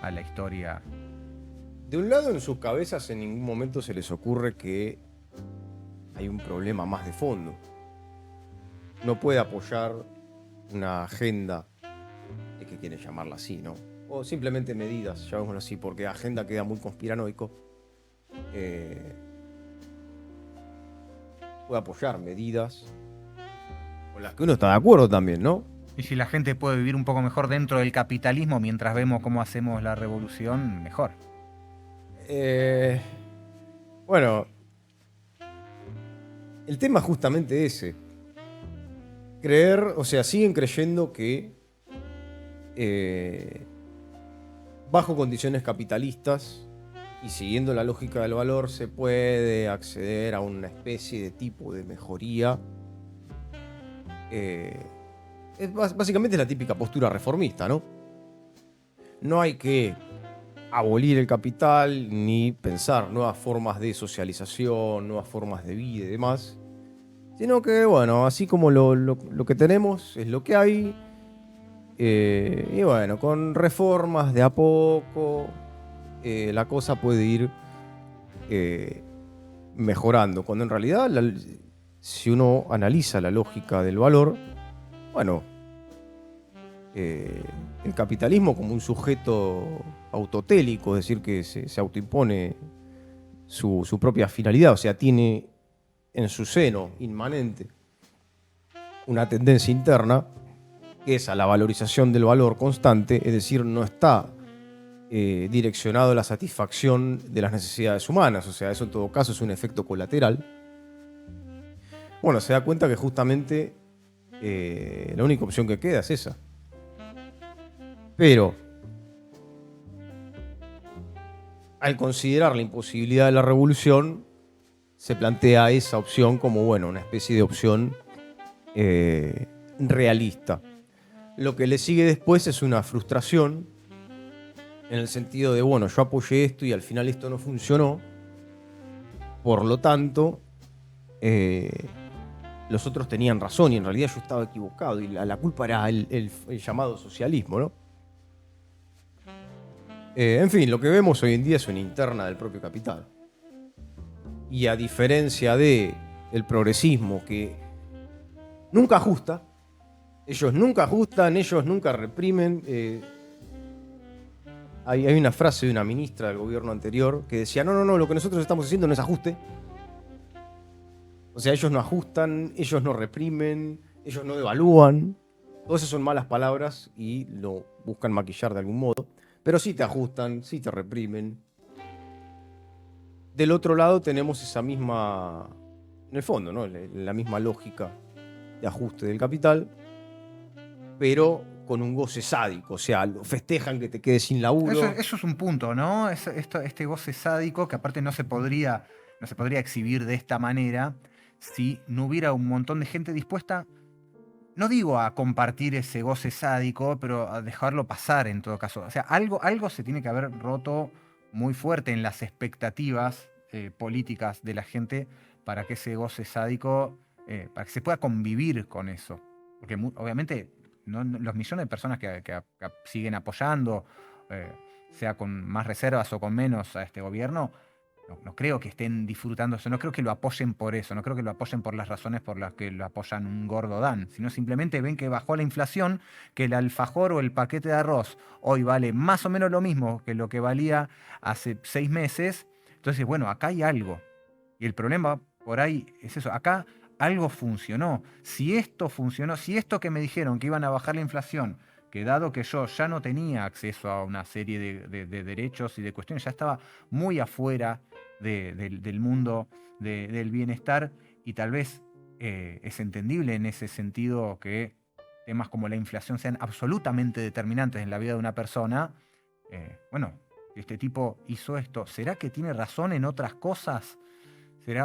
a la historia. De un lado, en sus cabezas en ningún momento se les ocurre que hay un problema más de fondo. No puede apoyar una agenda, es que quieren llamarla así, ¿no? O simplemente medidas, llamémoslo así, porque agenda queda muy conspiranoico. Puede apoyar medidas con las que uno está de acuerdo también, ¿no? Y si la gente puede vivir un poco mejor dentro del capitalismo mientras vemos cómo hacemos la revolución, mejor. Bueno, el tema es justamente ese. Creer, o sea, siguen creyendo que bajo condiciones capitalistas y siguiendo la lógica del valor se puede acceder a una especie de tipo de mejoría. Básicamente es la típica postura reformista, ¿no? No hay que abolir el capital ni pensar nuevas formas de socialización, nuevas formas de vida y demás, sino que, bueno, así como lo que tenemos es lo que hay, y bueno, con reformas de a poco, la cosa puede ir mejorando, cuando en realidad, si uno analiza la lógica del valor, bueno, el capitalismo como un sujeto autotélico, es decir, que se autoimpone su propia finalidad, o sea, tiene en su seno inmanente una tendencia interna que es a la valorización del valor constante, es decir, no está direccionado a la satisfacción de las necesidades humanas, o sea, eso en todo caso es un efecto colateral. Bueno, se da cuenta que justamente la única opción que queda es esa. Pero, al considerar la imposibilidad de la revolución, se plantea esa opción como, bueno, una especie de opción realista. Lo que le sigue después es una frustración, en el sentido de, bueno, yo apoyé esto y al final esto no funcionó, por lo tanto, los otros tenían razón y en realidad yo estaba equivocado y la culpa era el llamado socialismo, ¿no? En fin, lo que vemos hoy en día es una interna del propio capital. Y a diferencia del progresismo, que nunca ajusta, ellos nunca ajustan, ellos nunca reprimen. Hay una frase de una ministra del gobierno anterior que decía, no, lo que nosotros estamos haciendo no es ajuste. O sea, ellos no ajustan, ellos no reprimen, ellos no devalúan. Todas esas son malas palabras y lo buscan maquillar de algún modo. Pero sí te ajustan, sí te reprimen. Del otro lado tenemos esa misma, en el fondo, ¿no? La misma lógica de ajuste del capital, pero con un goce sádico. O sea, festejan que te quedes sin laburo. Eso es un punto, ¿no? Este goce sádico que aparte no se podría exhibir de esta manera si no hubiera un montón de gente dispuesta, no digo a compartir ese goce sádico, pero a dejarlo pasar en todo caso. O sea, algo se tiene que haber roto muy fuerte en las expectativas políticas de la gente para que ese goce sádico, para que se pueda convivir con eso. Porque obviamente los millones de personas que siguen apoyando, sea con más reservas o con menos a este gobierno, no creo que estén disfrutando eso, no creo que lo apoyen por eso, no creo que lo apoyen por las razones por las que lo apoyan un gordo Dan, sino simplemente ven que bajó la inflación, que el alfajor o el paquete de arroz hoy vale más o menos lo mismo que lo que valía hace 6 meses. Entonces, bueno, acá hay algo. Y el problema por ahí es eso, acá algo funcionó. Si esto funcionó, si esto que me dijeron que iban a bajar la inflación, que dado que yo ya no tenía acceso a una serie de derechos y de cuestiones, ya estaba muy afuera del mundo del bienestar, y tal vez es entendible en ese sentido que temas como la inflación sean absolutamente determinantes en la vida de una persona. Bueno, este tipo hizo esto, ¿será que tiene razón en otras cosas?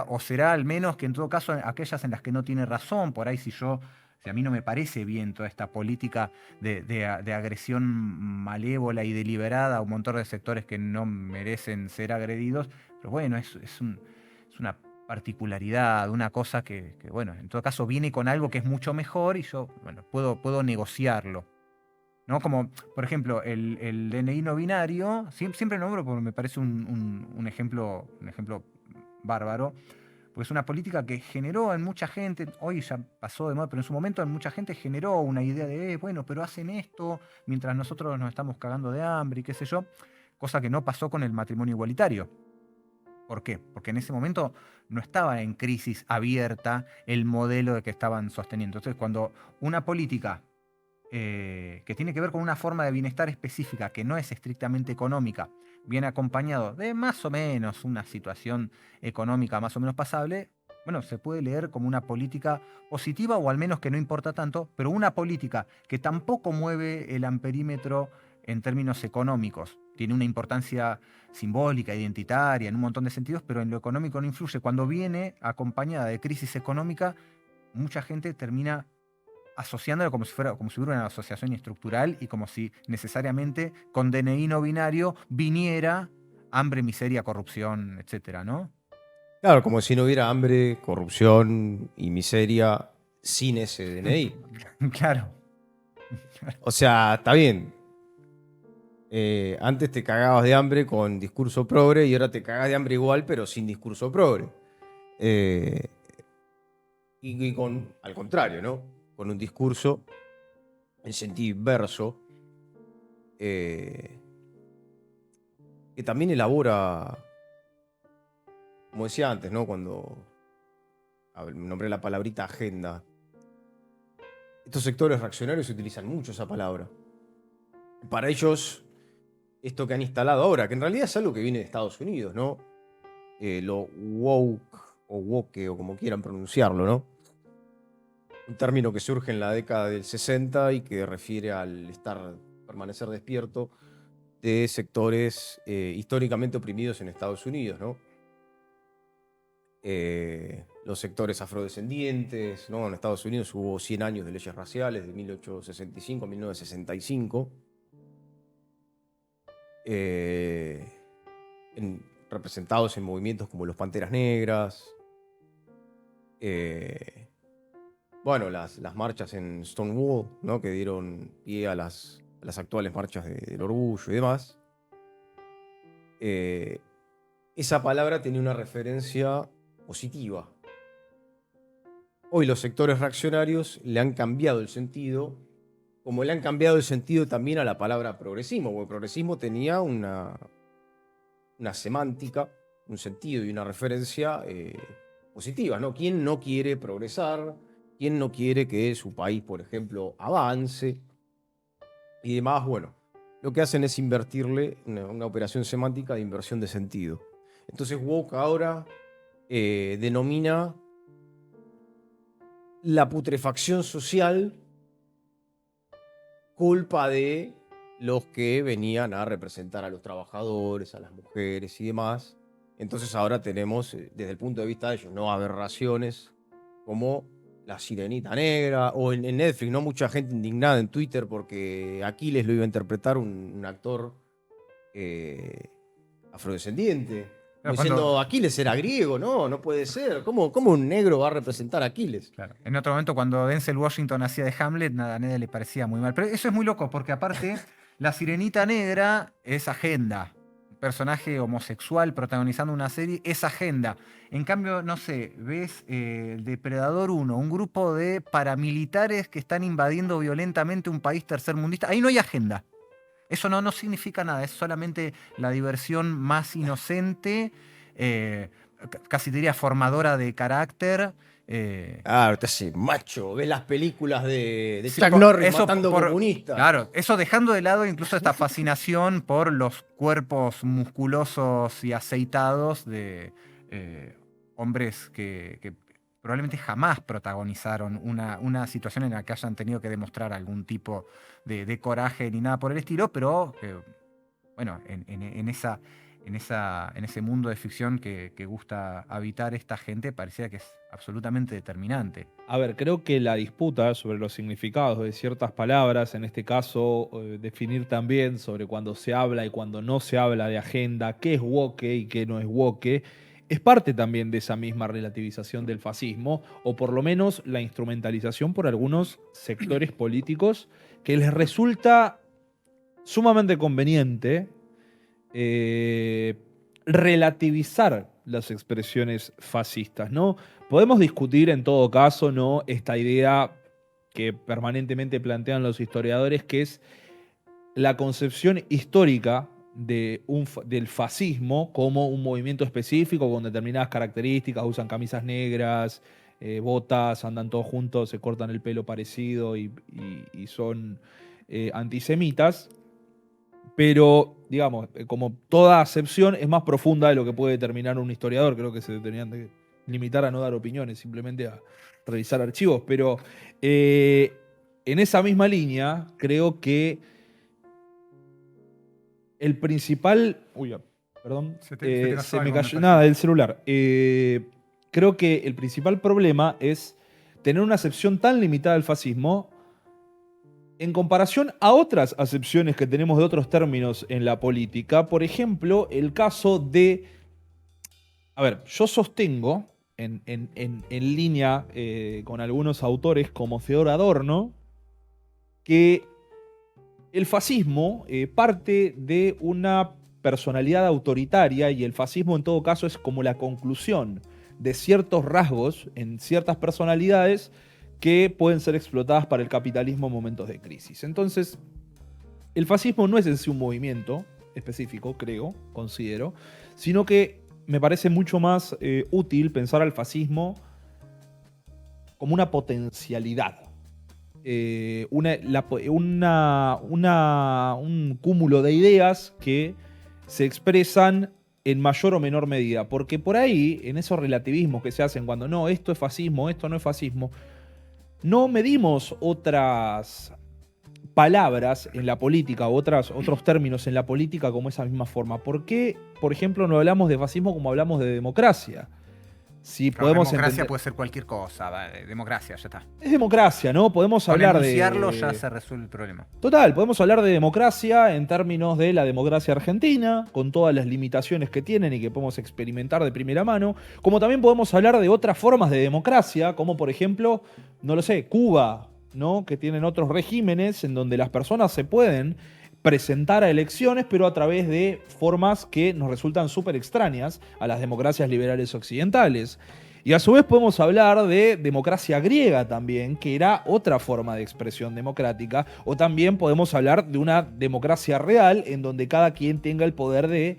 ¿O será al menos que en todo caso aquellas en las que no tiene razón? Por ahí si yo O sea, a mí no me parece bien toda esta política de agresión malévola y deliberada a un montón de sectores que no merecen ser agredidos, pero bueno, es una particularidad, una cosa que, bueno, en todo caso viene con algo que es mucho mejor y yo, bueno, puedo negociarlo. ¿No? Como, por ejemplo, el DNI no binario, siempre nombro porque me parece un ejemplo bárbaro, porque es una política que generó en mucha gente, hoy ya pasó de moda, pero en su momento en mucha gente generó una idea de, bueno, pero hacen esto mientras nosotros nos estamos cagando de hambre y qué sé yo, cosa que no pasó con el matrimonio igualitario. ¿Por qué? Porque en ese momento no estaba en crisis abierta el modelo de que estaban sosteniendo. Entonces, cuando una política que tiene que ver con una forma de bienestar específica que no es estrictamente económica, viene acompañado de más o menos una situación económica más o menos pasable, bueno, se puede leer como una política positiva o al menos que no importa tanto, pero una política que tampoco mueve el amperímetro en términos económicos. Tiene una importancia simbólica, identitaria, en un montón de sentidos, pero en lo económico no influye. Cuando viene acompañada de crisis económica, mucha gente termina asociándolo como si hubiera una asociación estructural y como si necesariamente con DNI no binario viniera hambre, miseria, corrupción, etcétera, ¿no? Claro, como si no hubiera hambre, corrupción y miseria sin ese DNI. Claro. O sea, está bien. Antes te cagabas de hambre con discurso progre y ahora te cagas de hambre igual, pero sin discurso progre. Eh, y con, al contrario, ¿no? Con un discurso en sentido inverso, que también elabora, como decía antes, ¿no? Cuando nombré la palabrita agenda. Estos sectores reaccionarios utilizan mucho esa palabra. Para ellos, esto que han instalado ahora, que en realidad es algo que viene de Estados Unidos, ¿no? Lo woke o woke o como quieran pronunciarlo, ¿no? Un término que surge en la década del 60 y que refiere al permanecer despierto de sectores históricamente oprimidos en Estados Unidos, ¿no? Los sectores afrodescendientes, ¿no? En Estados Unidos hubo 100 años de leyes raciales, de 1865 a 1965. Representados en movimientos como los Panteras Negras. Bueno, las marchas en Stonewall, ¿no? Que dieron pie a las actuales marchas del orgullo y demás. Esa palabra tenía una referencia positiva. Hoy los sectores reaccionarios le han cambiado el sentido, como le han cambiado el sentido también a la palabra progresismo, porque el progresismo tenía una semántica, un sentido y una referencia positiva, ¿no? ¿Quién no quiere progresar? ¿Quién no quiere que su país, por ejemplo, avance? Y demás, bueno, lo que hacen es invertirle una operación semántica de inversión de sentido. Entonces woke ahora denomina la putrefacción social culpa de los que venían a representar a los trabajadores, a las mujeres y demás. Entonces ahora tenemos, desde el punto de vista de ellos, no aberraciones como La Sirenita Negra, o en Netflix, ¿no? Mucha gente indignada en Twitter porque Aquiles lo iba a interpretar un actor afrodescendiente. Como diciendo, Aquiles era griego, no puede ser. ¿Cómo un negro va a representar a Aquiles? Claro. En otro momento, cuando Denzel Washington hacía de Hamlet, nada, a nadie le parecía muy mal. Pero eso es muy loco, porque aparte, La Sirenita Negra es agenda. Un personaje homosexual protagonizando una serie es agenda. En cambio, no sé, ves Depredador 1, un grupo de paramilitares que están invadiendo violentamente un país tercermundista. Ahí no hay agenda. Eso no significa nada, es solamente la diversión más inocente, casi diría formadora de carácter. Claro, te hace macho, ves las películas de Sí, Chuck Norris matando comunistas. Claro, eso dejando de lado incluso esta fascinación por los cuerpos musculosos y aceitados de hombres que probablemente jamás protagonizaron una situación en la que hayan tenido que demostrar algún tipo de coraje ni nada por el estilo, pero bueno, en en ese mundo de ficción que gusta habitar esta gente, parecía que es absolutamente determinante. A ver, creo que la disputa sobre los significados de ciertas palabras, en este caso, definir también sobre cuando se habla y cuando no se habla de agenda, qué es woke y qué no es woke, es parte también de esa misma relativización del fascismo, o por lo menos la instrumentalización por algunos sectores políticos que les resulta sumamente conveniente relativizar las expresiones fascistas, ¿no? Podemos discutir en todo caso, ¿no?, esta idea que permanentemente plantean los historiadores, que es la concepción histórica del fascismo como un movimiento específico con determinadas características, usan camisas negras, botas, andan todos juntos, se cortan el pelo parecido y son antisemitas. Pero, digamos, como toda acepción es más profunda de lo que puede determinar un historiador. Creo que se deberían de limitar a no dar opiniones, simplemente a revisar archivos. Pero en esa misma línea, creo que el principal... Uy, perdón. Se me cayó nada del celular. Creo que el principal problema es tener una acepción tan limitada del fascismo en comparación a otras acepciones que tenemos de otros términos en la política. Por ejemplo, el caso de... A ver, yo sostengo en línea con algunos autores como Theodor Adorno que el fascismo parte de una personalidad autoritaria, y el fascismo en todo caso es como la conclusión de ciertos rasgos en ciertas personalidades que pueden ser explotadas para el capitalismo en momentos de crisis. Entonces, el fascismo no es en sí un movimiento específico, considero, sino que me parece mucho más útil pensar al fascismo como una potencialidad, un cúmulo de ideas que se expresan en mayor o menor medida, porque por ahí, en esos relativismos que se hacen cuando no, esto es fascismo, esto no es fascismo, no medimos otras palabras en la política o otros términos en la política como esa misma forma. ¿Por qué, por ejemplo, no hablamos de fascismo como hablamos de democracia? Si Claro, podemos democracia entender... puede ser cualquier cosa, democracia, ya está. Es democracia, ¿no? Podemos Con hablar enunciarlo de... ya se resuelve el problema. Total, podemos hablar de democracia en términos de la democracia argentina, con todas las limitaciones que tienen y que podemos experimentar de primera mano, como también podemos hablar de otras formas de democracia, como por ejemplo, no lo sé, Cuba, ¿no?, que tienen otros regímenes en donde las personas se pueden presentar a elecciones, pero a través de formas que nos resultan súper extrañas a las democracias liberales occidentales. Y a su vez podemos hablar de democracia griega también, que era otra forma de expresión democrática, o también podemos hablar de una democracia real en donde cada quien tenga el poder de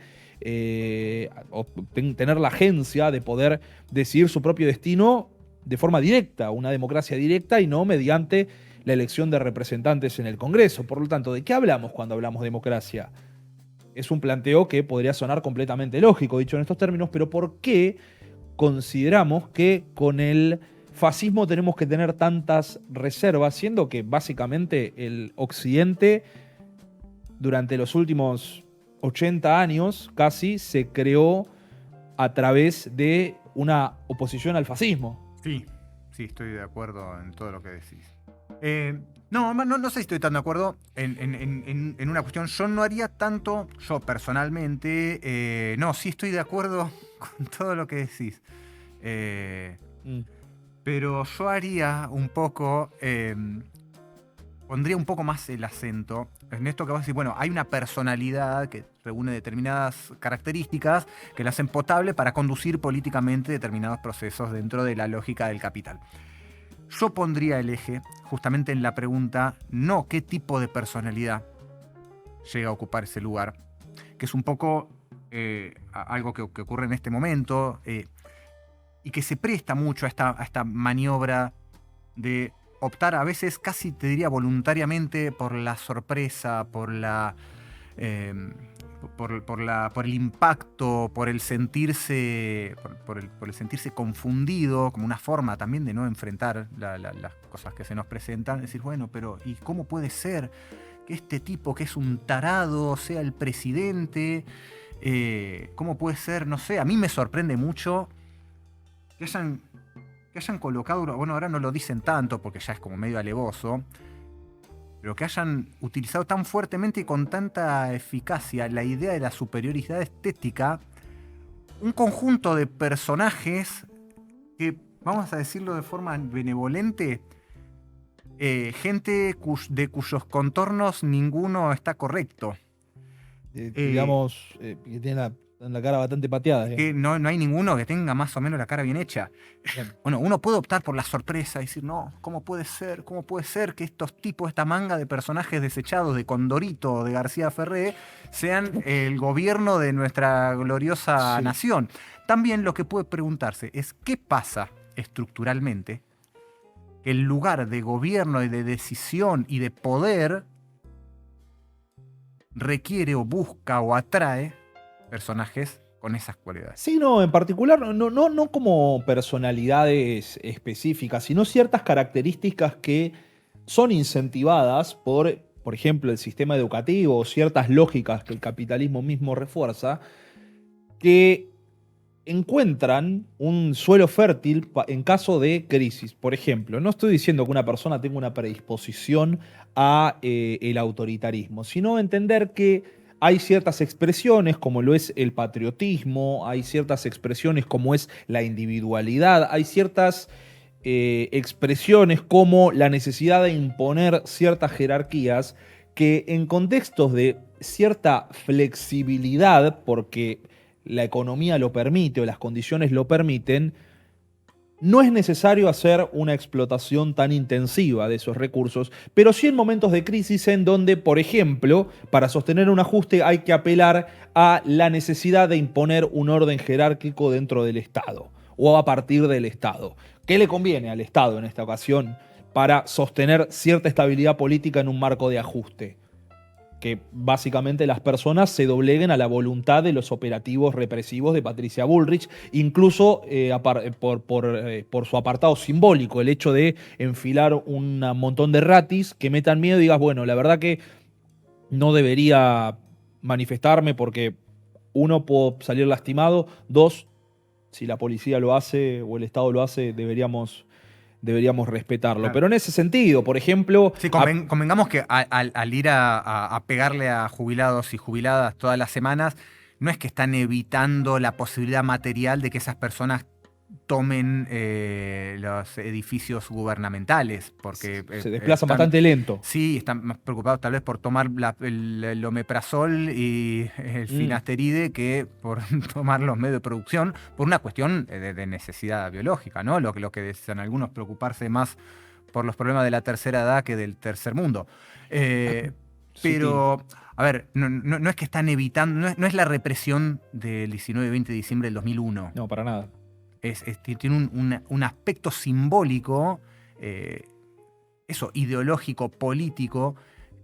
tener la agencia de poder decidir su propio destino de forma directa, una democracia directa y no mediante la elección de representantes en el Congreso. Por lo tanto, ¿de qué hablamos cuando hablamos de democracia? Es un planteo que podría sonar completamente lógico, dicho en estos términos, pero ¿por qué consideramos que con el fascismo tenemos que tener tantas reservas, siendo que básicamente el Occidente durante los últimos 80 años casi se creó a través de una oposición al fascismo? Sí, estoy de acuerdo en todo lo que decís. No sé si estoy tan de acuerdo en una cuestión. Yo no haría tanto, yo personalmente, sí estoy de acuerdo con todo lo que decís. Pero yo haría un poco, pondría un poco más el acento en esto que vas a decir. Bueno, hay una personalidad que reúne determinadas características que la hacen potable para conducir políticamente determinados procesos dentro de la lógica del capital. Yo pondría el eje justamente en la pregunta, no qué tipo de personalidad llega a ocupar ese lugar, que es un poco algo que ocurre en este momento y que se presta mucho a esta maniobra de optar a veces casi te diría voluntariamente por la sorpresa, por el impacto, por el sentirse confundido, como una forma también de no enfrentar las cosas que se nos presentan. Decir, bueno, pero ¿y cómo puede ser que este tipo que es un tarado sea el presidente? ¿Cómo puede ser? No sé, a mí me sorprende mucho que hayan colocado, bueno, ahora no lo dicen tanto porque ya es como medio alevoso, pero que hayan utilizado tan fuertemente y con tanta eficacia la idea de la superioridad estética, un conjunto de personajes que, vamos a decirlo de forma benevolente, gente de cuyos contornos ninguno está correcto. Digamos, que tiene la cara bastante pateada. Que no hay ninguno que tenga más o menos la cara bien hecha. Bueno, uno puede optar por la sorpresa y decir, no, ¿cómo puede ser? ¿Cómo puede ser que estos tipos, esta manga de personajes desechados de Condorito o de García Ferré sean el gobierno de nuestra gloriosa nación? También lo que puede preguntarse es, ¿qué pasa estructuralmente que el lugar de gobierno y de decisión y de poder requiere o busca o atrae personajes con esas cualidades? Sí, no, en particular, no como personalidades específicas, sino ciertas características que son incentivadas por ejemplo, el sistema educativo o ciertas lógicas que el capitalismo mismo refuerza, que encuentran un suelo fértil en caso de crisis. Por ejemplo, no estoy diciendo que una persona tenga una predisposición a el autoritarismo, sino entender que hay ciertas expresiones como lo es el patriotismo, hay ciertas expresiones como es la individualidad, hay ciertas expresiones como la necesidad de imponer ciertas jerarquías que en contextos de cierta flexibilidad, porque la economía lo permite o las condiciones lo permiten, no es necesario hacer una explotación tan intensiva de esos recursos, pero sí en momentos de crisis en donde, por ejemplo, para sostener un ajuste hay que apelar a la necesidad de imponer un orden jerárquico dentro del Estado o a partir del Estado. ¿Qué le conviene al Estado en esta ocasión para sostener cierta estabilidad política en un marco de ajuste? Que básicamente las personas se dobleguen a la voluntad de los operativos represivos de Patricia Bullrich, incluso por su apartado simbólico, el hecho de enfilar un montón de ratis que metan miedo y digas, bueno, la verdad que no debería manifestarme porque, uno, puedo salir lastimado, dos, si la policía lo hace o el Estado lo hace, deberíamos respetarlo. Claro. Pero en ese sentido, por ejemplo... Sí, convengamos que al ir a pegarle a jubilados y jubiladas todas las semanas, no es que están evitando la posibilidad material de que esas personas tomen los edificios gubernamentales, porque se desplazan bastante lento. Sí, están más preocupados tal vez por tomar el omeprazol y el finasteride que por tomar los medios de producción, por una cuestión de necesidad biológica, ¿no? Lo que dicen algunos, preocuparse más por los problemas de la tercera edad que del tercer mundo. Pero, a ver, no es que están evitando, no es la represión del 19 y 20 de diciembre del 2001. No, para nada. Tiene un aspecto simbólico, ideológico, político,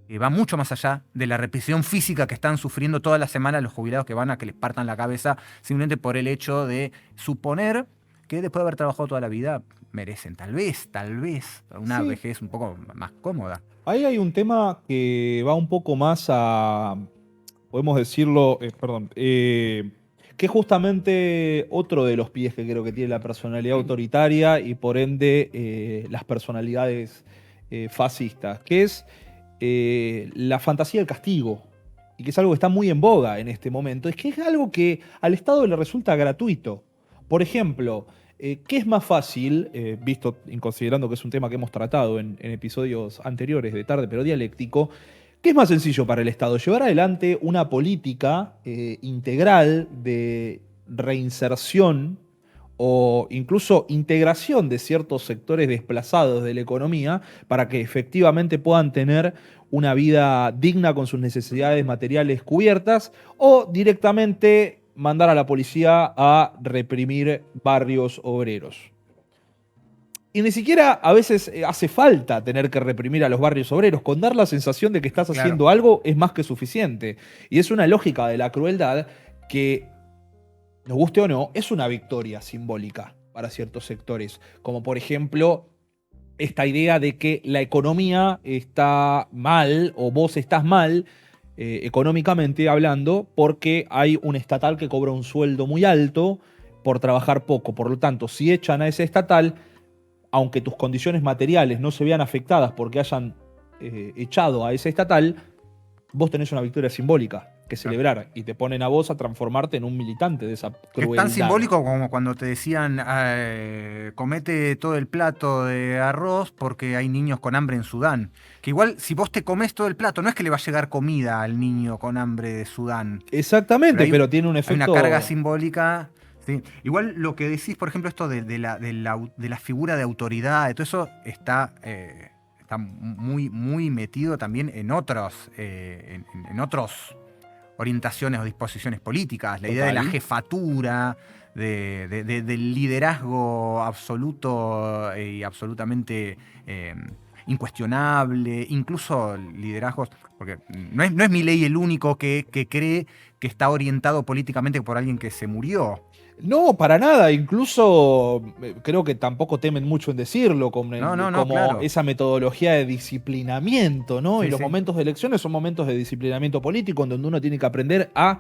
que va mucho más allá de la represión física que están sufriendo todas las semanas los jubilados que van a que les partan la cabeza simplemente por el hecho de suponer que después de haber trabajado toda la vida merecen tal vez, una vejez un poco más cómoda. Ahí hay un tema que va un poco más a, podemos decirlo, que es justamente otro de los pies que creo que tiene la personalidad autoritaria y por ende las personalidades fascistas, que es la fantasía del castigo, y que es algo que está muy en boga en este momento, es que es algo que al Estado le resulta gratuito. Por ejemplo, ¿qué es más fácil, considerando que es un tema que hemos tratado en episodios anteriores de Tarde pero Dialéctico, ¿qué es más sencillo para el Estado? Llevar adelante una política integral de reinserción o incluso integración de ciertos sectores desplazados de la economía para que efectivamente puedan tener una vida digna con sus necesidades materiales cubiertas, o directamente mandar a la policía a reprimir barrios obreros? Y ni siquiera a veces hace falta tener que reprimir a los barrios obreros. Con dar la sensación de que estás haciendo algo es más que suficiente. Y es una lógica de la crueldad que, nos guste o no, es una victoria simbólica para ciertos sectores. Como por ejemplo, esta idea de que la economía está mal o vos estás mal económicamente hablando, porque hay un estatal que cobra un sueldo muy alto por trabajar poco. Por lo tanto, si echan a ese estatal, aunque tus condiciones materiales no se vean afectadas porque hayan echado a ese estatal, vos tenés una victoria simbólica que celebrar y te ponen a vos a transformarte en un militante de esa crueldad. Es tan simbólico como cuando te decían comete todo el plato de arroz porque hay niños con hambre en Sudán. Que igual si vos te comes todo el plato, no es que le va a llegar comida al niño con hambre de Sudán. Exactamente, pero tiene un efecto... Hay una carga simbólica. Sí. Igual lo que decís, por ejemplo, esto de la figura de autoridad, de todo eso está muy, muy metido también en otros orientaciones o disposiciones políticas. La idea de la jefatura, del liderazgo absoluto y absolutamente incuestionable, incluso liderazgos, porque no es Milei el único que cree que está orientado políticamente por alguien que se murió. No, para nada. Incluso creo que tampoco temen mucho en decirlo, como claro. esa metodología de disciplinamiento, ¿no? Sí, y los sí. momentos de elecciones son momentos de disciplinamiento político, en donde uno tiene que aprender a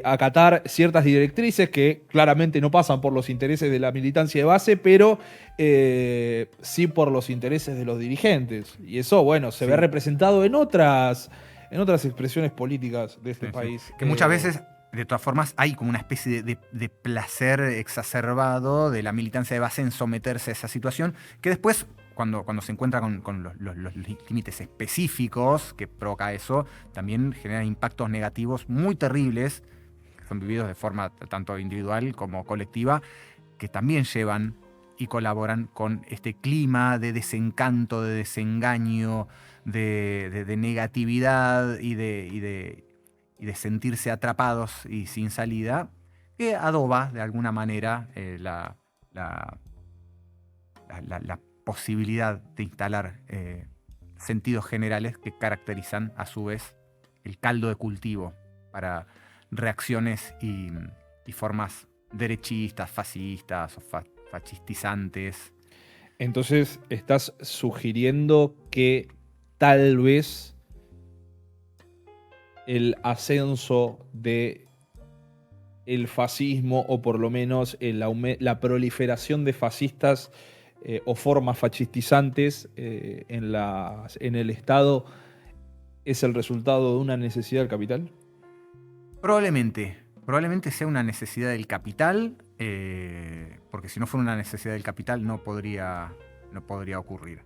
acatar ciertas directrices que claramente no pasan por los intereses de la militancia de base, pero sí por los intereses de los dirigentes. Y eso, bueno, se ve representado en otras expresiones políticas de este país. Que muchas veces, de todas formas, hay como una especie de placer exacerbado de la militancia de base en someterse a esa situación, que después, cuando se encuentra con los límites específicos que provoca eso, también genera impactos negativos muy terribles, que son vividos de forma tanto individual como colectiva, que también llevan y colaboran con este clima de desencanto, de desengaño, de negatividad y de sentirse atrapados y sin salida, que adoba de alguna manera la posibilidad de instalar sentidos generales que caracterizan a su vez el caldo de cultivo para reacciones y formas derechistas, fascistas o fascistizantes. Entonces, estás sugiriendo que tal vez el ascenso de el fascismo, o por lo menos la proliferación de fascistas o formas fascistizantes en el Estado, es el resultado de una necesidad del capital? Probablemente sea una necesidad del capital, porque si no fuera una necesidad del capital no podría ocurrir.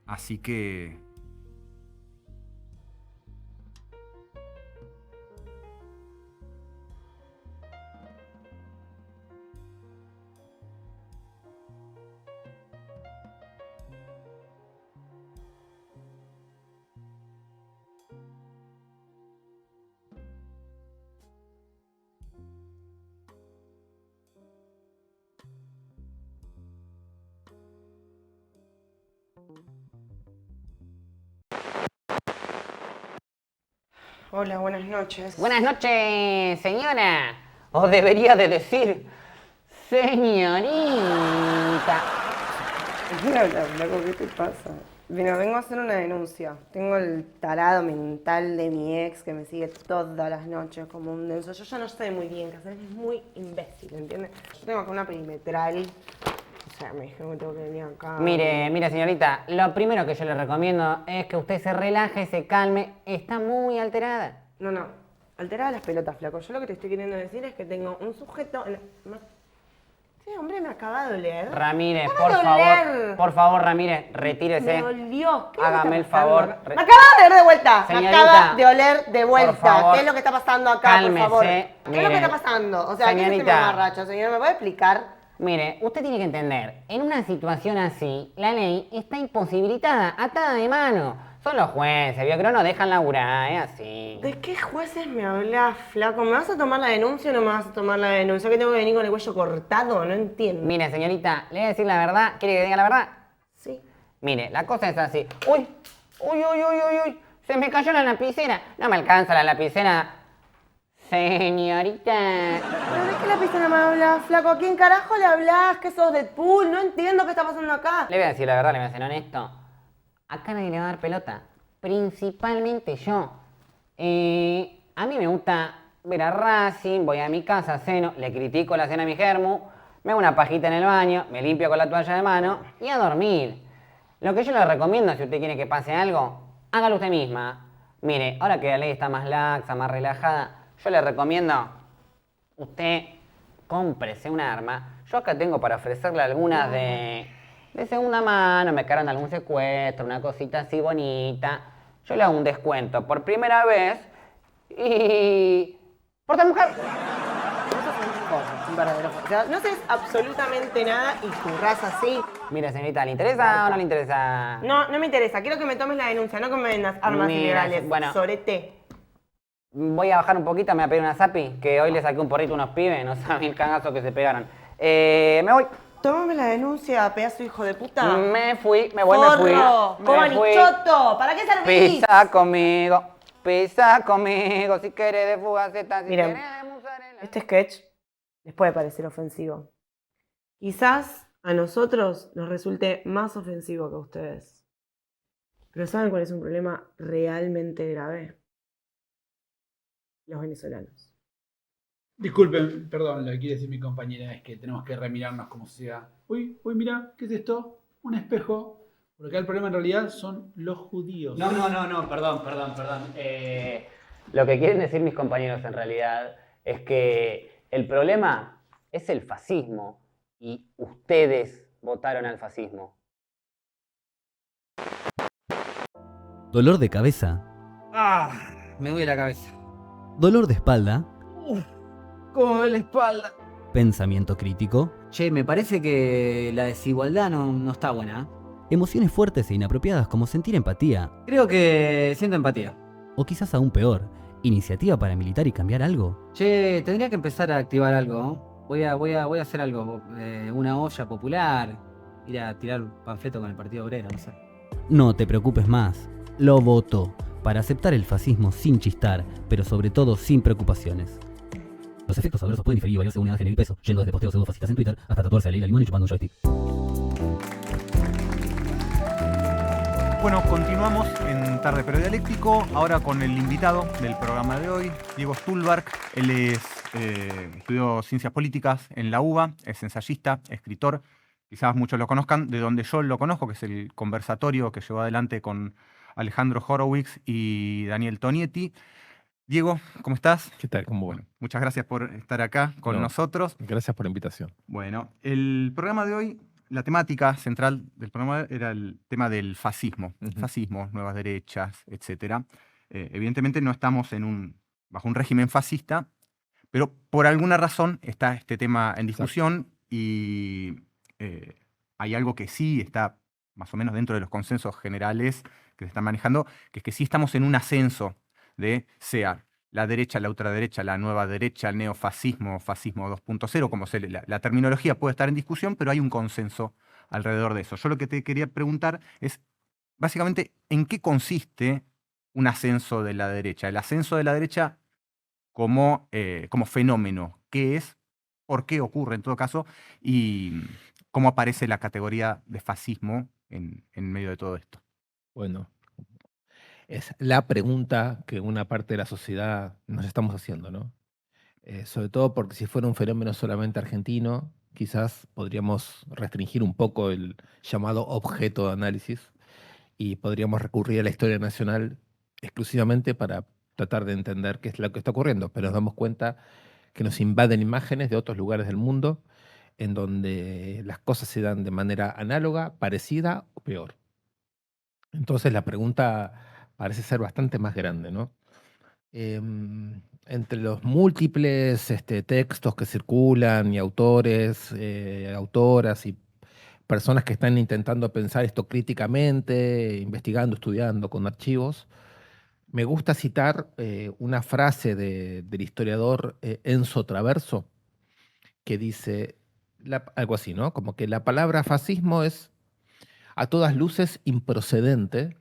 Así que... Hola, buenas noches. Buenas noches, señora. O debería de decir, señorita. Hola, flaco, ¿qué te pasa? Mira, vengo a hacer una denuncia. Tengo el tarado mental de mi ex que me sigue todas las noches como un denso. Yo ya no sé muy bien qué hacer, es muy imbécil, ¿entiendes? Yo tengo acá una perimetral. O sea, me dijeron que tengo que venir acá. Mire, señorita, lo primero que yo le recomiendo es que usted se relaje, se calme. Está muy alterada. No, alterada las pelotas, flaco. Yo lo que te estoy queriendo decir es que tengo un sujeto en la... Sí, hombre, me acaba de doler. Ramírez, por favor, Ramírez, retírese. Me dolió. ¿Qué Hágame el está pasando favor. acá? Me acaba de oler de vuelta. Señorita, me acaba de oler de vuelta. por favor, ¿Qué es lo que está pasando acá, cálmese, por favor? ¿Qué es lo mire, que está pasando? O sea, ¿qué es este señorita. mamarracho, señor? ¿Me puede explicar? Mire, usted tiene que entender, en una situación así, la ley está imposibilitada, atada de mano. Son los jueces, vio que no nos dejan laburar, es así. ¿De qué jueces me hablas, flaco? ¿Me vas a tomar la denuncia o no me vas a tomar la denuncia? ¿Que tengo que venir con el cuello cortado? No entiendo. Mire, señorita, le voy a decir la verdad. ¿Quiere que diga la verdad? Sí. Mire, la cosa es así. ¡Uy! Se me cayó la lapicera. No me alcanza la lapicera. Señorita. ¿Pero de qué lapicera me hablas, flaco? ¿A quién carajo le hablas? ¿Que sos Deadpool? No entiendo qué está pasando acá. Le voy a decir la verdad, le voy a ser honesto. Acá nadie le va a dar pelota. Principalmente yo. Y a mí me gusta ver a Racing, voy a mi casa, ceno, le critico la cena a mi germu, me hago una pajita en el baño, me limpio con la toalla de mano y a dormir. Lo que yo le recomiendo, si usted quiere que pase algo, hágalo usted misma. Mire, ahora que la ley está más laxa, más relajada, yo le recomiendo, usted cómprese un arma. Yo acá tengo para ofrecerle algunas de segunda mano, me cargan algún secuestro, una cosita así bonita. Yo le hago un descuento por primera vez y... por tal mujer. Un verdadero forro. O sea, no sabes absolutamente nada y currás así. Mire, señorita, ¿le interesa o no le interesa? No, no me interesa. Quiero que me tomes la denuncia, no que me vendas armas Mira, ilegales. bueno. Sorete. Voy a bajar un poquito, me voy a pedir una zapi, que hoy le saqué un porrito a unos pibes, no saben el cagazo que se pegaron. Me voy. Tómame la denuncia, pedazo hijo de puta. Me fui, me voy, me fui. ¡Coma Me fui. nichoto! ¿Para qué servís? Pisa conmigo, si querés de fugaceta, si Miren, querés de mozzarella. Este sketch les puede parecer ofensivo. Quizás a nosotros nos resulte más ofensivo que a ustedes. Pero ¿saben cuál es un problema realmente grave? Los venezolanos. Disculpen, perdón, lo que quiere decir mi compañera es que tenemos que remirarnos como sociedad. Uy, mira, ¿qué es esto? Un espejo. Porque acá el problema en realidad son los judíos. No, perdón. Lo que quieren decir mis compañeros en realidad es que el problema es el fascismo y ustedes votaron al fascismo. Dolor de cabeza. Me duele la cabeza. Dolor de espalda. Como la espalda. Pensamiento crítico. Che, me parece que la desigualdad no está buena. Emociones fuertes e inapropiadas como sentir empatía. Creo que siento empatía. O quizás aún peor, iniciativa paramilitar y cambiar algo. Che, tendría que empezar a activar algo, ¿no? Voy a hacer algo, una olla popular, ir a tirar panfleto con el Partido Obrero, no sé. No te preocupes más. Lo voto para aceptar el fascismo sin chistar, pero sobre todo sin preocupaciones. Los efectos adversos pueden diferir y variar según edad, género y peso, yendo desde posteos pseudofascistas en Twitter hasta tatuarse a Leila Limón y chupando un joystick. Bueno, continuamos en Tarde Pero Dialéctico, ahora con el invitado del programa de hoy, Diego Stulbarg. Él estudió Ciencias Políticas en la UBA, es ensayista, escritor. Quizás muchos lo conozcan, de donde yo lo conozco, que es el conversatorio que llevó adelante con Alejandro Horowitz y Daniel Tonietti. Diego, ¿cómo estás? ¿Qué tal? ¿Cómo Bueno, muchas gracias por estar acá con nosotros. Gracias por la invitación. Bueno, el programa de hoy, la temática central del programa era el tema del fascismo. Fascismo, nuevas derechas, etc. Evidentemente no estamos bajo un régimen fascista, pero por alguna razón está este tema en discusión y hay algo que sí está más o menos dentro de los consensos generales que se están manejando, que es que sí estamos en un ascenso de sea la derecha, la ultraderecha, la nueva derecha, el neofascismo, fascismo 2.0, como la terminología puede estar en discusión, pero hay un consenso alrededor de eso. Yo lo que te quería preguntar es, básicamente, ¿en qué consiste un ascenso de la derecha? El ascenso de la derecha como fenómeno, ¿qué es? ¿Por qué ocurre en todo caso? Y cómo aparece la categoría de fascismo en medio de todo esto. Bueno, es la pregunta que una parte de la sociedad nos estamos haciendo, ¿no? Sobre todo porque si fuera un fenómeno solamente argentino, quizás podríamos restringir un poco el llamado objeto de análisis y podríamos recurrir a la historia nacional exclusivamente para tratar de entender qué es lo que está ocurriendo, pero nos damos cuenta que nos invaden imágenes de otros lugares del mundo en donde las cosas se dan de manera análoga, parecida o peor. Entonces la pregunta parece ser bastante más grande, ¿no? Entre los múltiples textos que circulan y autores, autoras y personas que están intentando pensar esto críticamente, investigando, estudiando con archivos, me gusta citar una frase del historiador Enzo Traverso que dice algo así, ¿no? Como que la palabra fascismo es a todas luces improcedente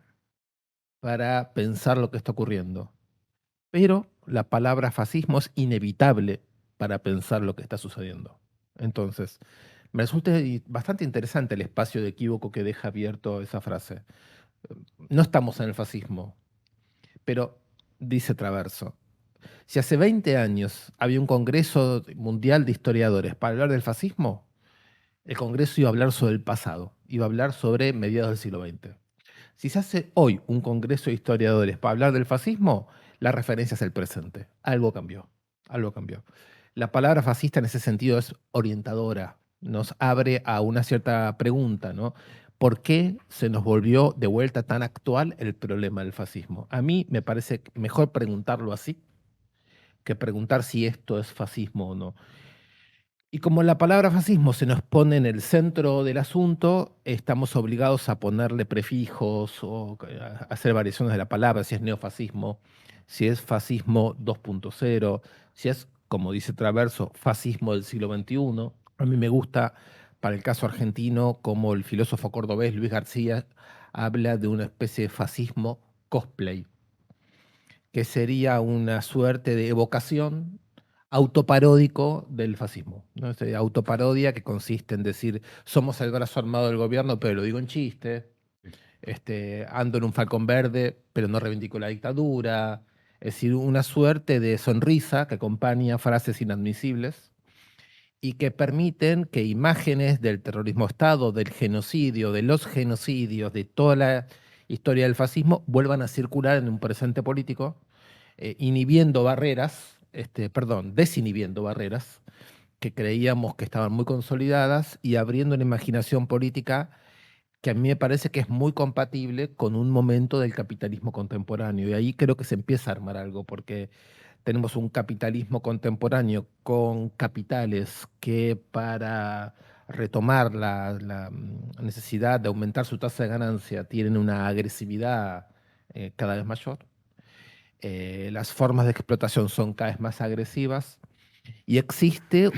para pensar lo que está ocurriendo. Pero la palabra fascismo es inevitable para pensar lo que está sucediendo. Entonces, me resulta bastante interesante el espacio de equívoco que deja abierto esa frase. No estamos en el fascismo, pero dice Traverso, si hace 20 años había un Congreso Mundial de Historiadores para hablar del fascismo, el Congreso iba a hablar sobre el pasado, iba a hablar sobre mediados del siglo XX. Si se hace hoy un Congreso de Historiadores para hablar del fascismo, la referencia es el presente. Algo cambió, algo cambió. La palabra fascista en ese sentido es orientadora, nos abre a una cierta pregunta, ¿no? ¿Por qué se nos volvió de vuelta tan actual el problema del fascismo? A mí me parece mejor preguntarlo así que preguntar si esto es fascismo o no. Y como la palabra fascismo se nos pone en el centro del asunto, estamos obligados a ponerle prefijos o a hacer variaciones de la palabra, si es neofascismo, si es fascismo 2.0, si es, como dice Traverso, fascismo del siglo XXI. A mí me gusta, para el caso argentino, como el filósofo cordobés Luis García habla de una especie de fascismo cosplay, que sería una suerte de evocación autoparódico del fascismo, ¿no? Autoparodia que consiste en decir, somos el brazo armado del gobierno, pero lo digo en chiste, ando en un falcón verde, pero no reivindico la dictadura. Es decir, una suerte de sonrisa que acompaña frases inadmisibles y que permiten que imágenes del terrorismo de Estado, del genocidio, de los genocidios, de toda la historia del fascismo, vuelvan a circular en un presente político, inhibiendo barreras, desinhibiendo barreras que creíamos que estaban muy consolidadas y abriendo una imaginación política que a mí me parece que es muy compatible con un momento del capitalismo contemporáneo. Y ahí creo que se empieza a armar algo, porque tenemos un capitalismo contemporáneo con capitales que para retomar la necesidad de aumentar su tasa de ganancia tienen una agresividad cada vez mayor. Las formas de explotación son cada vez más agresivas y existe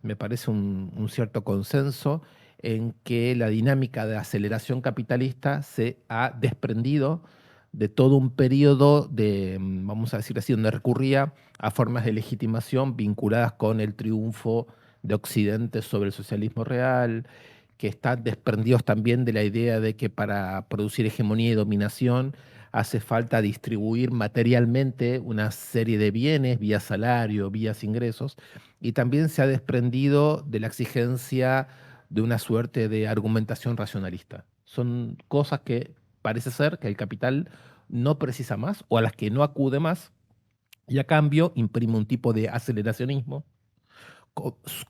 me parece un cierto consenso en que la dinámica de aceleración capitalista se ha desprendido de todo un periodo de, vamos a decir así, donde recurría a formas de legitimación vinculadas con el triunfo de Occidente sobre el socialismo real, que están desprendidos también de la idea de que para producir hegemonía y dominación hace falta distribuir materialmente una serie de bienes vía salario, vía ingresos, y también se ha desprendido de la exigencia de una suerte de argumentación racionalista. Son cosas que parece ser que el capital no precisa más o a las que no acude más y a cambio imprime un tipo de aceleracionismo,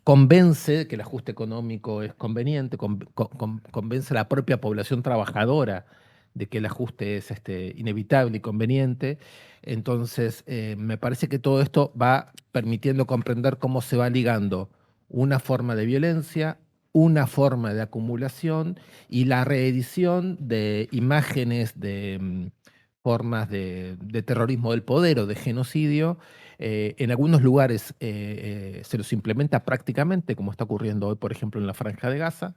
convence que el ajuste económico es conveniente, convence a la propia población trabajadora de que el ajuste es inevitable y conveniente. Entonces, me parece que todo esto va permitiendo comprender cómo se va ligando una forma de violencia, una forma de acumulación y la reedición de imágenes de formas de terrorismo del poder o de genocidio. En algunos lugares se los implementa prácticamente, como está ocurriendo hoy, por ejemplo, en la Franja de Gaza.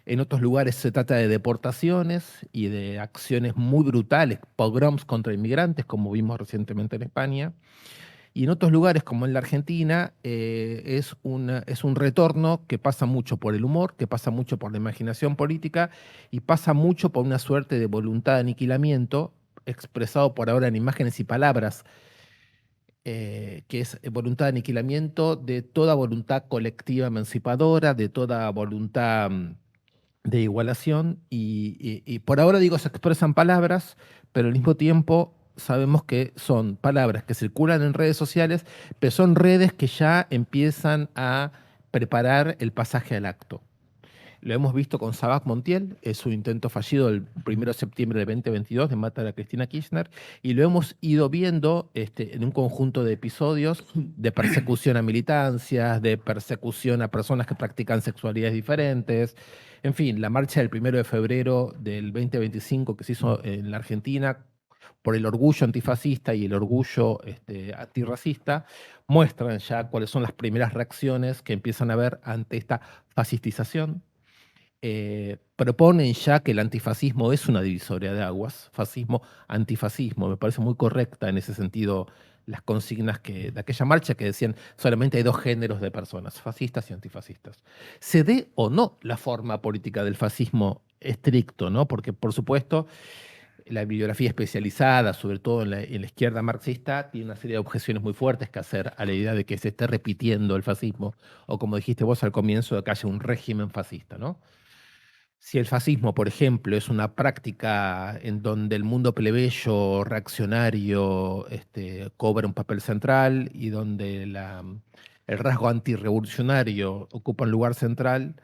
En otros lugares se trata de deportaciones y de acciones muy brutales, pogroms contra inmigrantes, como vimos recientemente en España. Y en otros lugares, como en la Argentina, es un retorno que pasa mucho por el humor, que pasa mucho por la imaginación política y pasa mucho por una suerte de voluntad de aniquilamiento, expresado por ahora en imágenes y palabras, que es voluntad de aniquilamiento de toda voluntad colectiva emancipadora, de toda voluntad de igualación. Y por ahora digo, se expresan palabras, pero al mismo tiempo sabemos que son palabras que circulan en redes sociales, pero son redes que ya empiezan a preparar el pasaje al acto. Lo hemos visto con Sabac Montiel, es su intento fallido el 1 de septiembre de 2022 de matar a Cristina Kirchner, y lo hemos ido viendo en un conjunto de episodios de persecución a militancias, de persecución a personas que practican sexualidades diferentes. En fin, la marcha del 1 de febrero del 2025 que se hizo en la Argentina por el orgullo antifascista y el orgullo antirracista, muestran ya cuáles son las primeras reacciones que empiezan a ver ante esta fascistización. Proponen ya que el antifascismo es una divisoria de aguas, fascismo, antifascismo. Me parece muy correcta en ese sentido las consignas de aquella marcha que decían solamente hay dos géneros de personas, fascistas y antifascistas. Se dé o no la forma política del fascismo estricto, ¿no? Porque, por supuesto, la bibliografía especializada, sobre todo en la izquierda marxista, tiene una serie de objeciones muy fuertes que hacer a la idea de que se esté repitiendo el fascismo, o como dijiste vos al comienzo, de que haya un régimen fascista, ¿no? Si el fascismo, por ejemplo, es una práctica en donde el mundo plebeyo, reaccionario, cobra un papel central y donde el rasgo antirrevolucionario ocupa un lugar central,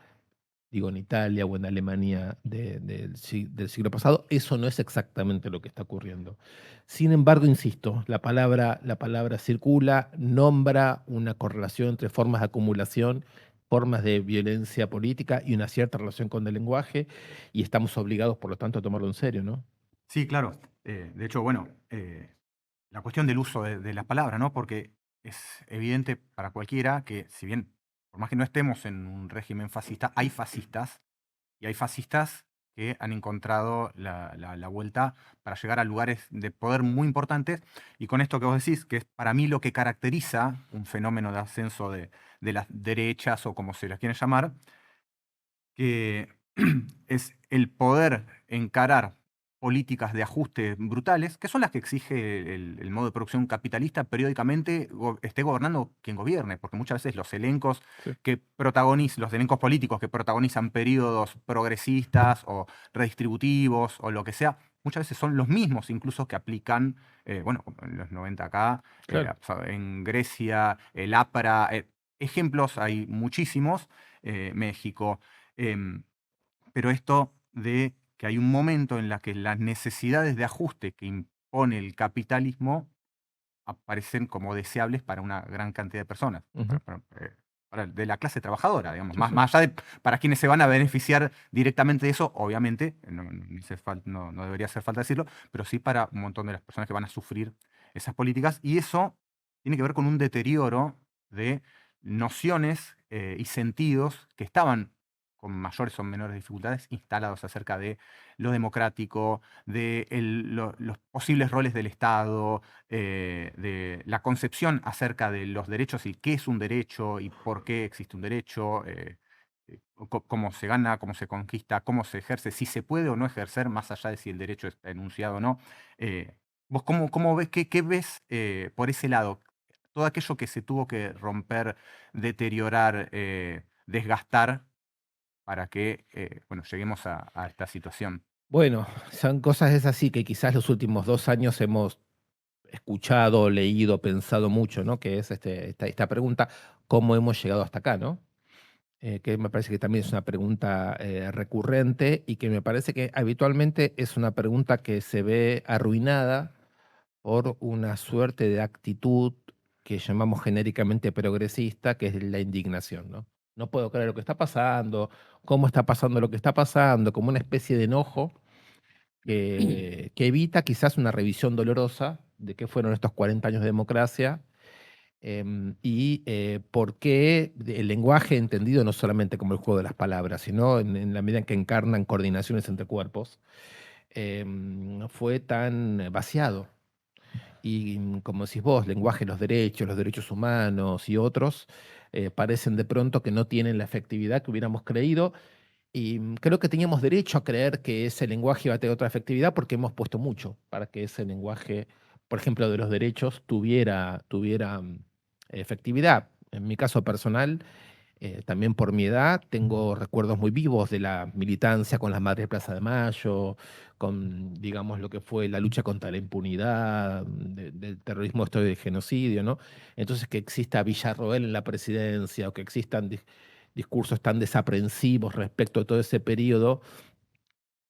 digo en Italia o en Alemania del siglo pasado, eso no es exactamente lo que está ocurriendo. Sin embargo, insisto, la palabra circula, nombra una correlación entre formas de acumulación, formas de violencia política y una cierta relación con el lenguaje, y estamos obligados, por lo tanto, a tomarlo en serio, ¿no? Sí, claro. De hecho, bueno, la cuestión del uso de la palabra, ¿no? Porque es evidente para cualquiera que, si bien, por más que no estemos en un régimen fascista, hay fascistas y hay fascistas que han encontrado la vuelta para llegar a lugares de poder muy importantes. Y con esto que vos decís, que es para mí lo que caracteriza un fenómeno de ascenso de las derechas o como se las quieren llamar, que es el poder encarar políticas de ajuste brutales, que son las que exige el modo de producción capitalista periódicamente esté gobernando quien gobierne, porque muchas veces los elencos los elencos políticos que protagonizan periodos progresistas o redistributivos o lo que sea, muchas veces son los mismos incluso que aplican, bueno, como en los 90 acá, Claro. en Grecia, el APRA, ejemplos hay muchísimos, México. Pero esto de que hay un momento en la que las necesidades de ajuste que impone el capitalismo aparecen como deseables para una gran cantidad de personas, Ujú. de la clase trabajadora, digamos. Sí, Más, sí. más allá de para quienes se van a beneficiar directamente de eso, obviamente, no debería hacer falta decirlo, pero sí para un montón de las personas que van a sufrir esas políticas. Y eso tiene que ver con un deterioro de nociones y sentidos que estaban con mayores o menores dificultades instalados acerca de lo democrático, de los posibles roles del Estado, de la concepción acerca de los derechos y qué es un derecho y por qué existe un derecho, cómo se gana, cómo se conquista, cómo se ejerce, si se puede o no ejercer, más allá de si el derecho está enunciado o no. ¿Vos cómo ves, qué ves por ese lado? Todo aquello que se tuvo que romper, deteriorar, desgastar para que bueno, lleguemos a esta situación. Bueno, son cosas es así que quizás los últimos 2 años hemos escuchado, leído, pensado mucho, ¿no? Que es esta pregunta, ¿cómo hemos llegado hasta acá, ¿no? Que me parece que también es una pregunta recurrente y que me parece que habitualmente es una pregunta que se ve arruinada por una suerte de actitud que llamamos genéricamente progresista, que es la indignación, ¿no? No puedo creer lo que está pasando, cómo está pasando lo que está pasando, como una especie de enojo que evita quizás una revisión dolorosa de qué fueron estos 40 años de democracia y por qué el lenguaje entendido no solamente como el juego de las palabras, sino en la medida en que encarnan coordinaciones entre cuerpos, fue tan vaciado. Y como decís vos, lenguaje, los derechos humanos y otros, parecen de pronto que no tienen la efectividad que hubiéramos creído. Y creo que teníamos derecho a creer que ese lenguaje iba a tener otra efectividad porque hemos puesto mucho para que ese lenguaje, por ejemplo, de los derechos, tuviera efectividad. En mi caso personal, también por mi edad, tengo recuerdos muy vivos de la militancia con las Madres de Plaza de Mayo, con, digamos, lo que fue la lucha contra la impunidad, del terrorismo y del genocidio, ¿no? Entonces, que exista Villarroel en la presidencia o que existan discursos tan desaprensivos respecto a todo ese periodo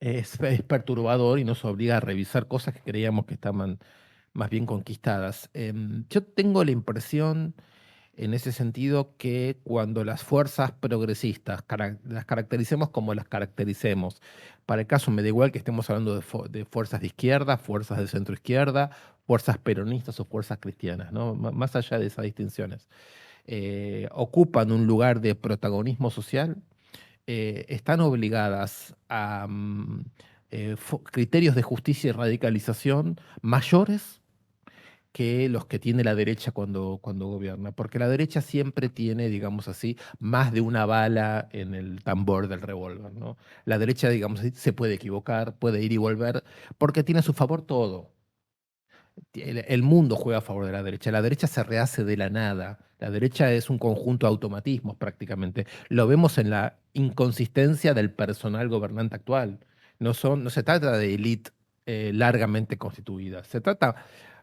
es perturbador y nos obliga a revisar cosas que creíamos que estaban más bien conquistadas. Yo tengo la impresión en ese sentido que cuando las fuerzas progresistas las caractericemos como las caractericemos, para el caso me da igual que estemos hablando de fuerzas de izquierda, fuerzas de centro izquierda, fuerzas peronistas o fuerzas cristianas, ¿no? Más allá de esas distinciones, ocupan un lugar de protagonismo social, están obligadas a criterios de justicia y radicalización mayores que los que tiene la derecha cuando gobierna, porque la derecha siempre tiene, digamos así, más de una bala en el tambor del revólver, ¿no? La derecha, digamos así, se puede equivocar, puede ir y volver, porque tiene a su favor todo. El mundo juega a favor de la derecha se rehace de la nada, la derecha es un conjunto de automatismos prácticamente. Lo vemos en la inconsistencia del personal gobernante actual. No se trata de élite largamente constituida, se trata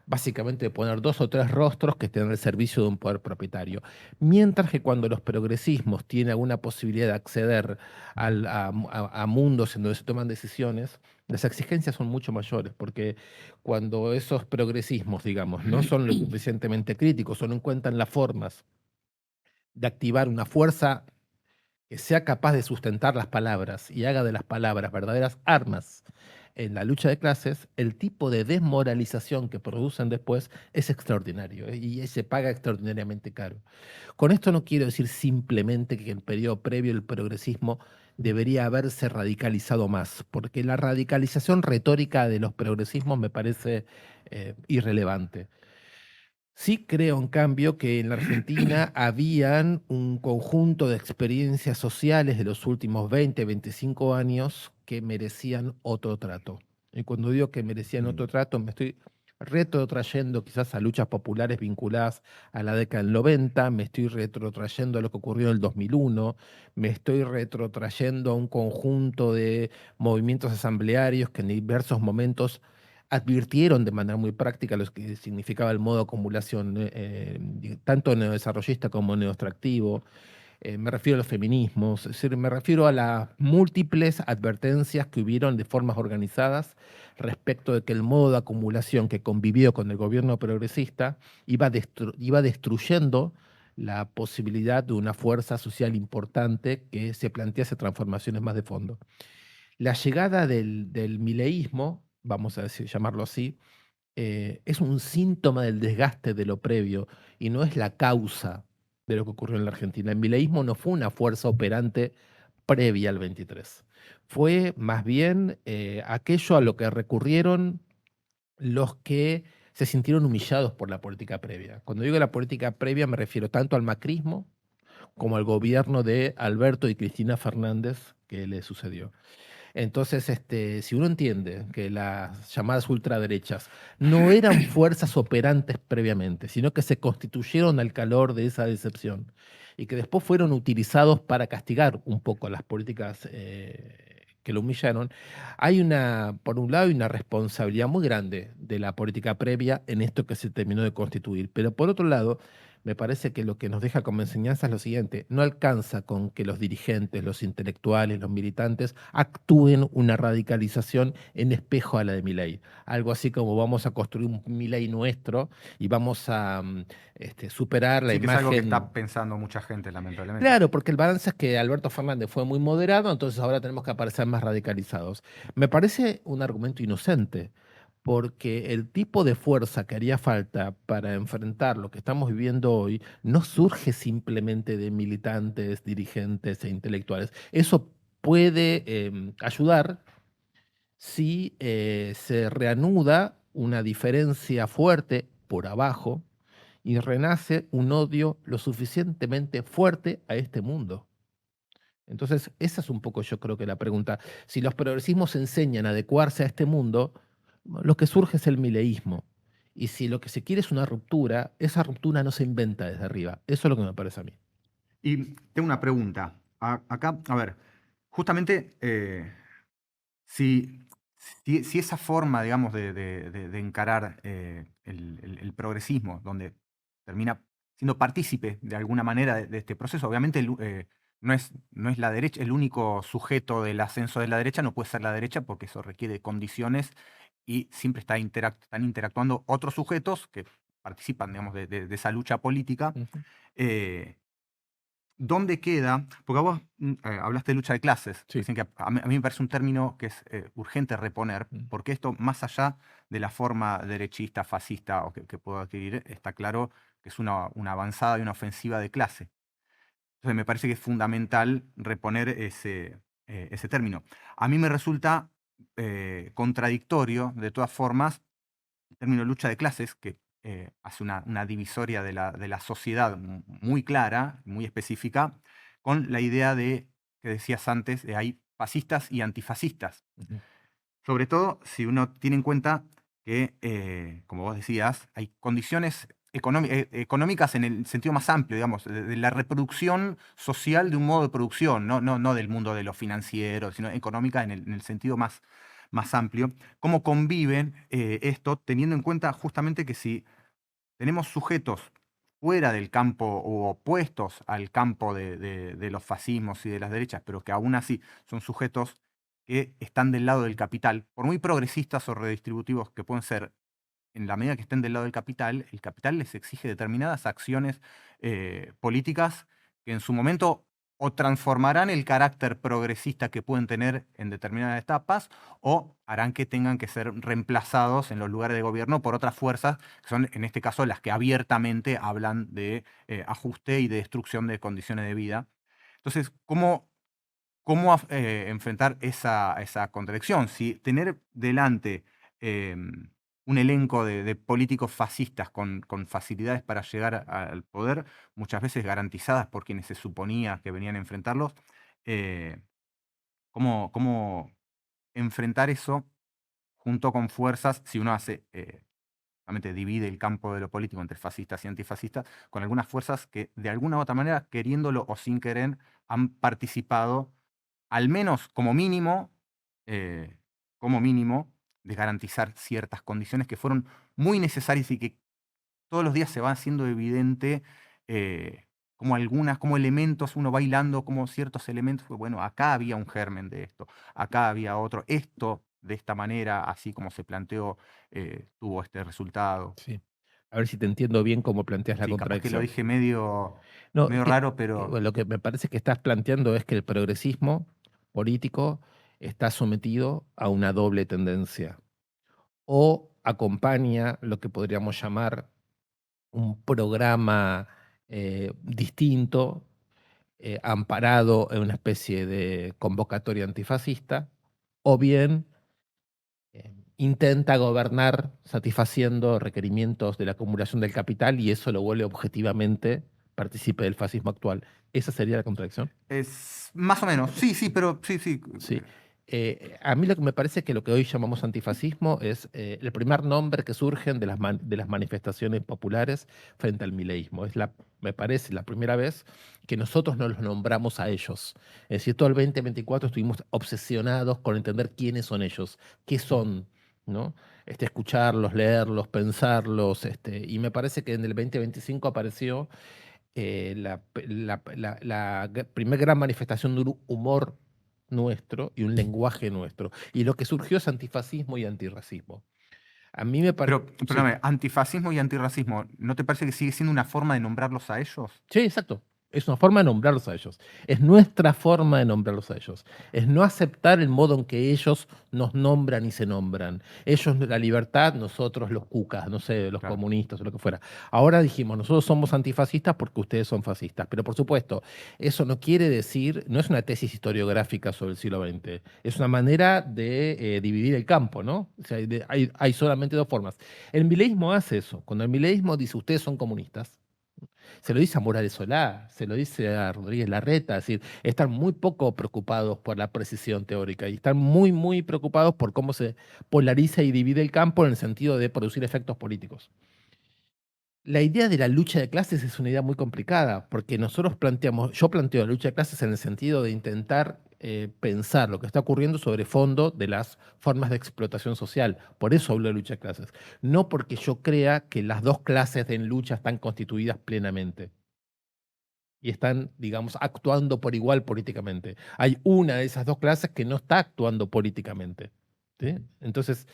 básicamente de poner 2 o 3 rostros que estén al servicio de un poder propietario. Mientras que cuando los progresismos tienen alguna posibilidad de acceder a mundos en donde se toman decisiones, las exigencias son mucho mayores, porque cuando esos progresismos, digamos, no son lo suficientemente críticos o no encuentran las formas de activar una fuerza que sea capaz de sustentar las palabras y haga de las palabras verdaderas armas en la lucha de clases, el tipo de desmoralización que producen después es extraordinario, y se paga extraordinariamente caro. Con esto no quiero decir simplemente que en el periodo previo el progresismo debería haberse radicalizado más, porque la radicalización retórica de los progresismos me parece irrelevante. Sí creo, en cambio, que en la Argentina habían un conjunto de experiencias sociales de los últimos 20, 25 años que merecían otro trato. Y cuando digo que merecían otro trato, me estoy retrotrayendo quizás a luchas populares vinculadas a la década del 90, me estoy retrotrayendo a lo que ocurrió en el 2001, me estoy retrotrayendo a un conjunto de movimientos asamblearios que en diversos momentos advirtieron de manera muy práctica lo que significaba el modo de acumulación, tanto neodesarrollista como neoextractivo. Me refiero a los feminismos, es decir, me refiero a las múltiples advertencias que hubieron de formas organizadas respecto de que el modo de acumulación que convivió con el gobierno progresista iba destruyendo la posibilidad de una fuerza social importante que se plantease transformaciones más de fondo. La llegada del mileísmo, vamos a llamarlo así, es un síntoma del desgaste de lo previo y no es la causa de lo que ocurrió en la Argentina. El mileísmo no fue una fuerza operante previa al 23. Fue más bien aquello a lo que recurrieron los que se sintieron humillados por la política previa. Cuando digo la política previa me refiero tanto al macrismo como al gobierno de Alberto y Cristina Fernández que le sucedió. Entonces, si uno entiende que las llamadas ultraderechas no eran fuerzas operantes previamente, sino que se constituyeron al calor de esa decepción y que después fueron utilizados para castigar un poco las políticas que lo humillaron, por un lado, hay una responsabilidad muy grande de la política previa en esto que se terminó de constituir, pero por otro lado, me parece que lo que nos deja como enseñanza es lo siguiente: no alcanza con que los dirigentes, los intelectuales, los militantes actúen una radicalización en espejo a la de Milei. Algo así como vamos a construir un Milei nuestro y vamos a superar la Sí, que es algo que imagen. está pensando mucha gente, lamentablemente. Claro, porque el balance es que Alberto Fernández fue muy moderado, entonces ahora tenemos que aparecer más radicalizados. Me parece un argumento inocente, porque el tipo de fuerza que haría falta para enfrentar lo que estamos viviendo hoy no surge simplemente de militantes, dirigentes e intelectuales. Eso puede ayudar si se reanuda una diferencia fuerte por abajo y renace un odio lo suficientemente fuerte a este mundo. Entonces, esa es un poco, yo creo que la pregunta. Si los progresismos enseñan a adecuarse a este mundo, lo que surge es el mileísmo. Y si lo que se quiere es una ruptura, esa ruptura no se inventa desde arriba. Eso es lo que me parece a mí. Y tengo una pregunta. Acá, a ver, justamente si esa forma, digamos, de encarar el progresismo, donde termina siendo partícipe de alguna manera de este proceso, obviamente no es la derecha, el único sujeto del ascenso de la derecha no puede ser la derecha porque eso requiere condiciones y siempre están interactuando otros sujetos que participan, digamos, de esa lucha política. ¿Dónde queda? Porque vos hablaste de lucha de clases. Sí. Dicen que a mí me parece un término que es urgente reponer, porque esto, más allá de la forma derechista, fascista o que puedo adquirir, está claro que es una avanzada y una ofensiva de clase. Entonces me parece que es fundamental reponer ese término. A mí me resulta contradictorio, de todas formas, el término lucha de clases, que hace una divisoria de la sociedad muy clara, muy específica, con la idea de, que decías antes, de hay fascistas y antifascistas. Sobre todo si uno tiene en cuenta que, como vos decías, hay condiciones económicas en el sentido más amplio, digamos, de la reproducción social de un modo de producción, no del mundo de lo financiero, sino económica en el sentido más amplio. Cómo conviven esto, teniendo en cuenta justamente que si tenemos sujetos fuera del campo o opuestos al campo de los fascismos y de las derechas, pero que aún así son sujetos que están del lado del capital, por muy progresistas o redistributivos que pueden ser, en la medida que estén del lado del capital, el capital les exige determinadas acciones políticas que en su momento o transformarán el carácter progresista que pueden tener en determinadas etapas o harán que tengan que ser reemplazados en los lugares de gobierno por otras fuerzas, que son en este caso las que abiertamente hablan de ajuste y de destrucción de condiciones de vida. Entonces, ¿cómo enfrentar esa contradicción? Si tener delante un elenco de políticos fascistas con facilidades para llegar al poder, muchas veces garantizadas por quienes se suponía que venían a enfrentarlos, ¿cómo enfrentar eso junto con fuerzas, si uno hace, realmente divide el campo de lo político entre fascistas y antifascistas, con algunas fuerzas que de alguna u otra manera, queriéndolo o sin querer, han participado, al menos como mínimo, de garantizar ciertas condiciones que fueron muy necesarias y que todos los días se va haciendo evidente como elementos, uno va hilando como ciertos elementos, bueno, acá había un germen de esto, acá había otro, esto de esta manera, así como se planteó, tuvo este resultado. Sí. A ver si te entiendo bien cómo planteas la Sí, capaz que lo contradicción. dije medio No, raro, pero bueno, lo que me parece que estás planteando es que el progresismo político está sometido a una doble tendencia. O acompaña lo que podríamos llamar un programa distinto, amparado en una especie de convocatoria antifascista, o bien intenta gobernar satisfaciendo requerimientos de la acumulación del capital y eso lo vuelve objetivamente partícipe del fascismo actual. ¿Esa sería la contradicción? es más o menos, sí, pero sí. Sí. A mí lo que me parece es que lo que hoy llamamos antifascismo es el primer nombre que surgen de las manifestaciones populares frente al mileísmo. Me parece la primera vez que nosotros nos los nombramos a ellos. Es decir, todo el 2024 estuvimos obsesionados con entender quiénes son ellos, qué son, ¿no? Escucharlos, leerlos, pensarlos. Y me parece que en el 2025 apareció la primera gran manifestación de un humor nuestro y un lenguaje nuestro. Y lo que surgió es antifascismo y antirracismo. A mí me parece... Pero, perdóname, antifascismo y antirracismo, ¿no te parece que sigue siendo una forma de nombrarlos a ellos? Sí, exacto. Es una forma de nombrarlos a ellos. Es nuestra forma de nombrarlos a ellos. Es no aceptar el modo en que ellos nos nombran y se nombran. Ellos la libertad, nosotros los cucas, no sé, los Claro. comunistas o lo que fuera. Ahora dijimos, nosotros somos antifascistas porque ustedes son fascistas. Pero por supuesto, eso no quiere decir, no es una tesis historiográfica sobre el siglo XX. Es una manera de dividir el campo, ¿no? O sea, hay solamente dos formas. El mileísmo hace eso. Cuando el mileísmo dice, ustedes son comunistas, se lo dice a Morales Solá, se lo dice a Rodríguez Larreta, es decir, están muy poco preocupados por la precisión teórica y están muy preocupados por cómo se polariza y divide el campo en el sentido de producir efectos políticos. La idea de la lucha de clases es una idea muy complicada, porque yo planteo la lucha de clases en el sentido de intentar pensar lo que está ocurriendo sobre fondo de las formas de explotación social. Por eso hablo de lucha de clases. No porque yo crea que las dos clases en lucha están constituidas plenamente y están, digamos, actuando por igual políticamente. Hay una de esas dos clases que no está actuando políticamente. ¿Sí? Entonces,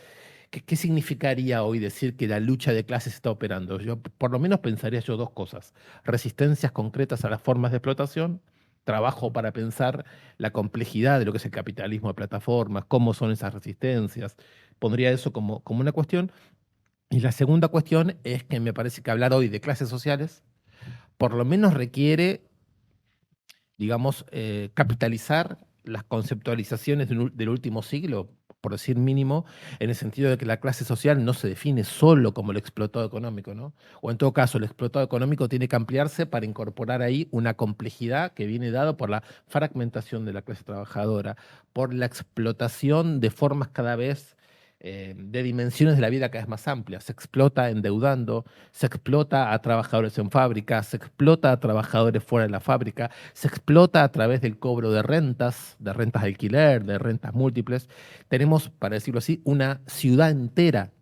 ¿qué significaría hoy decir que la lucha de clases está operando? Yo, por lo menos pensaría yo dos cosas. Resistencias concretas a las formas de explotación, trabajo para pensar la complejidad de lo que es el capitalismo de plataformas, cómo son esas resistencias. Pondría eso como una cuestión. Y la segunda cuestión es que me parece que hablar hoy de clases sociales por lo menos requiere, digamos, capitalizar las conceptualizaciones del último siglo, por decir mínimo, en el sentido de que la clase social no se define solo como el explotado económico, ¿no? O en todo caso, el explotado económico tiene que ampliarse para incorporar ahí una complejidad que viene dado por la fragmentación de la clase trabajadora, por la explotación de formas cada vez de dimensiones de la vida cada vez más amplias. Se explota endeudando, se explota a trabajadores en fábrica, se explota a trabajadores fuera de la fábrica, se explota a través del cobro de rentas de alquiler, de rentas múltiples. Tenemos, para decirlo así, una ciudad entera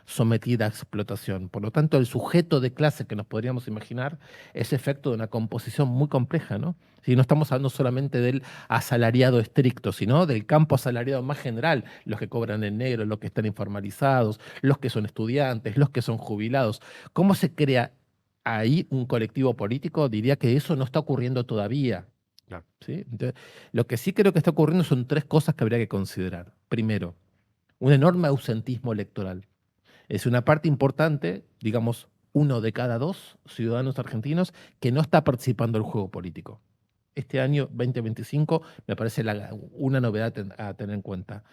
sometida a explotación. Por lo tanto, el sujeto de clase que nos podríamos imaginar es efecto de una composición muy compleja, ¿no? Si no estamos hablando solamente del asalariado estricto, sino del campo asalariado más general, los que cobran en negro, los que están informalizados, los que son estudiantes, los que son jubilados. ¿Cómo se crea ahí un colectivo político? Diría que eso no está ocurriendo todavía. Claro. ¿Sí? Entonces, lo que sí creo que está ocurriendo son 3 cosas que habría que considerar. Primero, un enorme ausentismo electoral. Es una parte importante, digamos, 1 de cada 2 ciudadanos argentinos que no está participando del juego político. Este año 2025 me parece una novedad a tener en cuenta.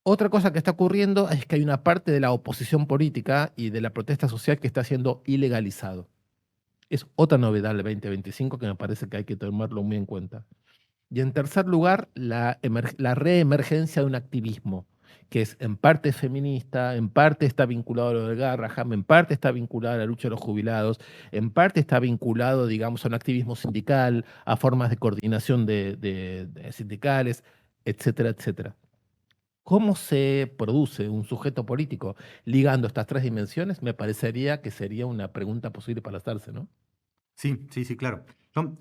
Otra cosa que está ocurriendo es que hay una parte de la oposición política y de la protesta social que está siendo ilegalizado. Es otra novedad del 2025 que me parece que hay que tomarlo muy en cuenta. Y en tercer lugar, la reemergencia de un activismo que es en parte feminista, en parte está vinculado a lo del Garrahan, en parte está vinculado a la lucha de los jubilados, en parte está vinculado, digamos, a un activismo sindical, a formas de coordinación de sindicales, etcétera, etcétera. ¿Cómo se produce un sujeto político ligando estas 3 dimensiones? Me parecería que sería una pregunta posible para hacerse, ¿no? Sí, sí, sí, claro. Yo,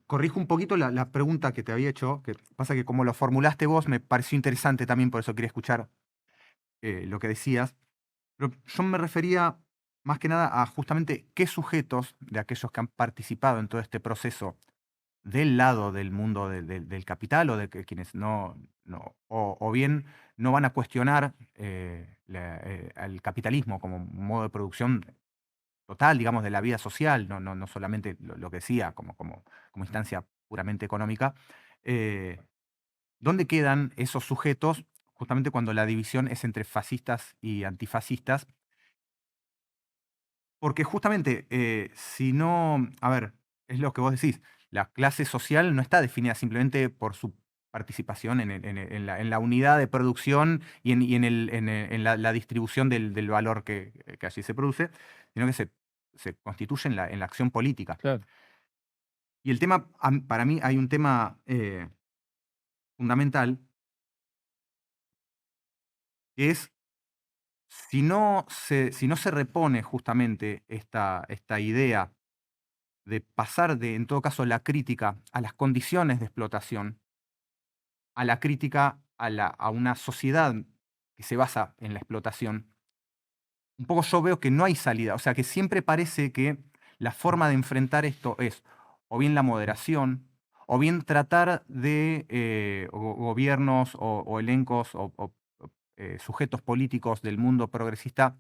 corrijo un poquito la pregunta que te había hecho, que pasa que como lo formulaste vos me pareció interesante también, por eso quería escuchar lo que decías. Pero yo me refería más que nada a justamente qué sujetos de aquellos que han participado en todo este proceso del lado del mundo del capital o de quienes o bien no van a cuestionar al capitalismo como modo de producción total, digamos, de la vida social, no solamente lo que decía como instancia puramente económica. ¿Dónde quedan esos sujetos justamente cuando la división es entre fascistas y antifascistas? Porque justamente, si no, a ver, es lo que vos decís, la clase social no está definida simplemente por su participación en la unidad de producción y en la distribución del valor que allí se produce, sino que se constituye en la acción política. Claro. Y el tema, para mí hay un tema fundamental, que es si no se repone justamente esta idea de pasar en todo caso, la crítica a las condiciones de explotación, a la crítica a una sociedad que se basa en la explotación, un poco yo veo que no hay salida. O sea, que siempre parece que la forma de enfrentar esto es o bien la moderación, o bien tratar de gobiernos o elencos o sujetos políticos del mundo progresista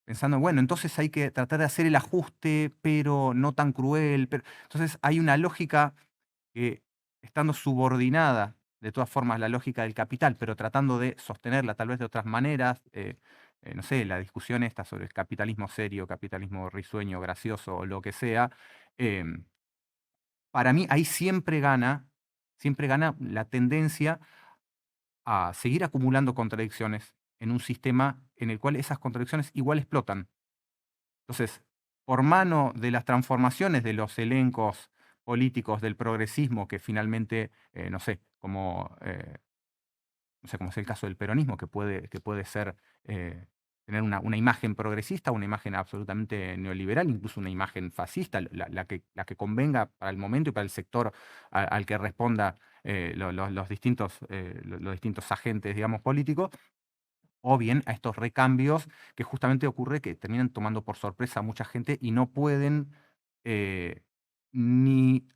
pensando, bueno, entonces hay que tratar de hacer el ajuste, pero no tan cruel. Entonces hay una lógica que, estando subordinada, de todas formas, la lógica del capital, pero tratando de sostenerla tal vez de otras maneras, no sé, la discusión esta sobre el capitalismo serio, capitalismo risueño, gracioso o lo que sea, para mí ahí siempre gana la tendencia a seguir acumulando contradicciones en un sistema en el cual esas contradicciones igual explotan. Entonces, por mano de las transformaciones de los elencos políticos del progresismo, que finalmente, no sé, como es el caso del peronismo, que puede ser, tener una imagen progresista, una imagen absolutamente neoliberal, incluso una imagen fascista, la que convenga para el momento y para el sector al que responda los distintos agentes, digamos, políticos, o bien a estos recambios que justamente ocurre que terminan tomando por sorpresa a mucha gente y no pueden ni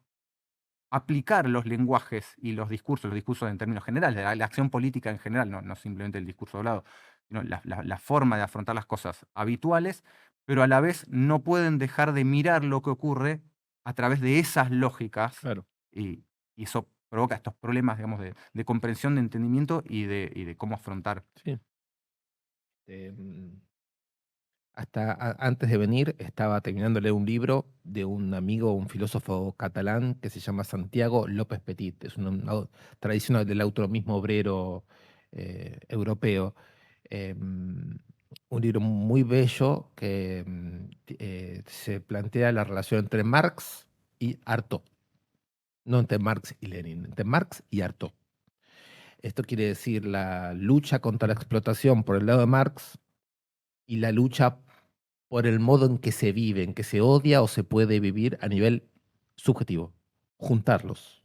aplicar los lenguajes y los discursos en términos generales, la acción política en general, no simplemente el discurso hablado, sino la forma de afrontar las cosas habituales, pero a la vez no pueden dejar de mirar lo que ocurre a través de esas lógicas. Claro. Y eso provoca estos problemas, digamos, de comprensión, de entendimiento y de cómo afrontar. Sí. Antes de venir estaba terminando de leer un libro de un amigo, un filósofo catalán que se llama Santiago López Petit. Es una tradición del autonomismo obrero europeo. Un libro muy bello que se plantea la relación entre Marx y Artaud. No entre Marx y Lenin, entre Marx y Artaud. Esto quiere decir la lucha contra la explotación por el lado de Marx y la lucha por el modo en que se vive, en que se odia o se puede vivir a nivel subjetivo. Juntarlos.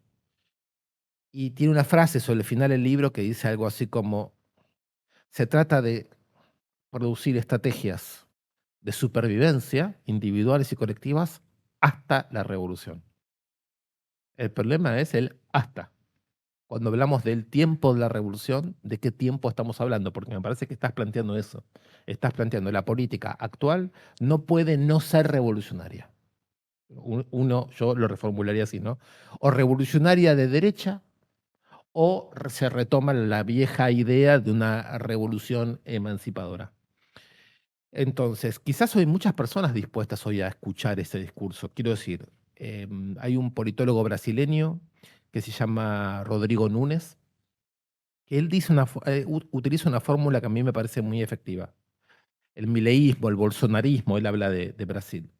Y tiene una frase sobre el final del libro que dice algo así como: se trata de producir estrategias de supervivencia individuales y colectivas hasta la revolución. El problema es el hasta. Cuando hablamos del tiempo de la revolución, ¿de qué tiempo estamos hablando? Porque me parece que estás planteando eso. Estás planteando la política actual no puede no ser revolucionaria. Yo lo reformularía así, ¿no? O revolucionaria de derecha, o se retoma la vieja idea de una revolución emancipadora. Entonces, quizás hay muchas personas dispuestas hoy a escuchar ese discurso. Quiero decir, hay un politólogo brasileño que se llama Rodrigo Nunes, que él dice utiliza una fórmula que a mí me parece muy efectiva. El mileísmo, el bolsonarismo, él habla de Brasil.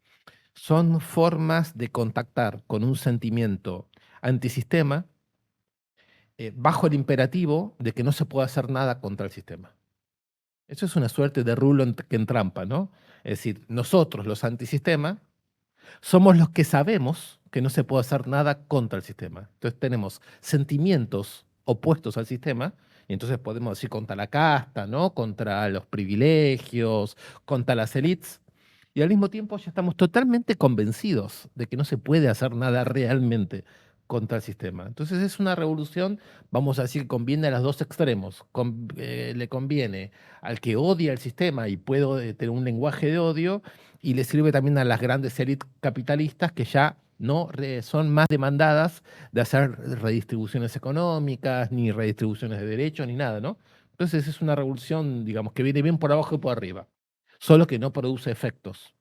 Son formas de contactar con un sentimiento antisistema bajo el imperativo de que no se puede hacer nada contra el sistema. Eso es una suerte de rulo que entrampa, ¿no? Es decir, nosotros, los antisistema, somos los que sabemos que no se puede hacer nada contra el sistema. Entonces tenemos sentimientos opuestos al sistema, y entonces podemos decir contra la casta, ¿no? Contra los privilegios, contra las élites, y al mismo tiempo ya estamos totalmente convencidos de que no se puede hacer nada realmente contra el sistema. Entonces es una revolución, vamos a decir, que conviene a los dos extremos. Le conviene al que odia el sistema y puede tener un lenguaje de odio, y le sirve también a las grandes élites capitalistas que ya no son más demandadas de hacer redistribuciones económicas, ni redistribuciones de derechos, ni nada, ¿no? Entonces es una revolución, digamos, que viene bien por abajo y por arriba, solo que no produce efectos.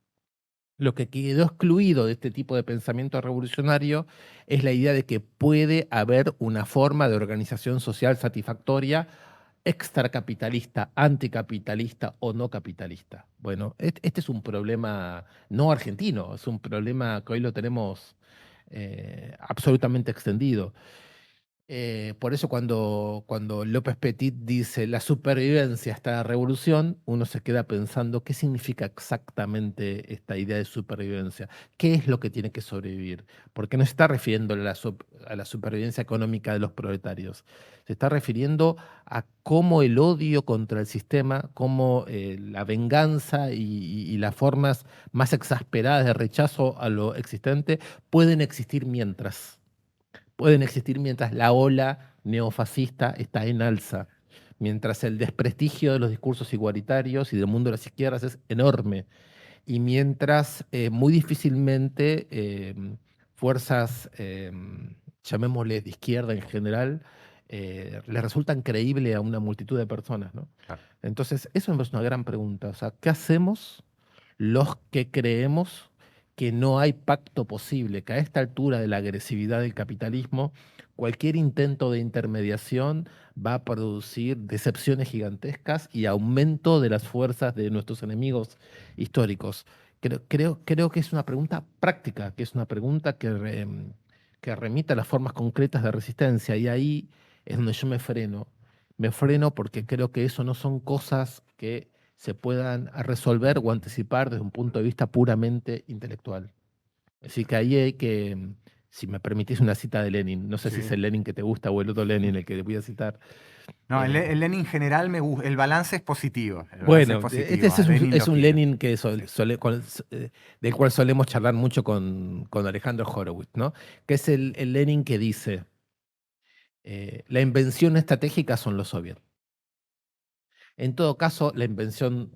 Lo que quedó excluido de este tipo de pensamiento revolucionario es la idea de que puede haber una forma de organización social satisfactoria, extracapitalista, anticapitalista o no capitalista. Bueno, este es un problema no argentino, es un problema que hoy lo tenemos absolutamente extendido. Por eso cuando López Petit dice la supervivencia hasta la revolución, uno se queda pensando qué significa exactamente esta idea de supervivencia, qué es lo que tiene que sobrevivir, porque no se está refiriendo a la supervivencia económica de los proletarios, se está refiriendo a cómo el odio contra el sistema, cómo la venganza y las formas más exasperadas de rechazo a lo existente pueden existir mientras la ola neofascista está en alza, mientras el desprestigio de los discursos igualitarios y del mundo de las izquierdas es enorme, y mientras muy difícilmente fuerzas, llamémosle de izquierda en general, les resultan creíbles a una multitud de personas, ¿no? Claro. Entonces, eso es una gran pregunta. O sea, ¿qué hacemos los que creemos que no hay pacto posible, que a esta altura de la agresividad del capitalismo, cualquier intento de intermediación va a producir decepciones gigantescas y aumento de las fuerzas de nuestros enemigos históricos? Creo que es una pregunta práctica, que es una pregunta que remite a las formas concretas de resistencia, y ahí es donde yo me freno. Me freno porque creo que eso no son cosas que se puedan resolver o anticipar desde un punto de vista puramente intelectual. Así que ahí hay que, si me permitís una cita de Lenin, no sé si es el Lenin que te gusta o el otro Lenin el que te voy a citar. No, el Lenin en general me gusta, el balance es positivo. Bueno, este es un Lenin que del cual solemos charlar mucho con Alejandro Horowitz, ¿no? Que es el Lenin que dice, la invención estratégica son los soviets. En todo caso, la invención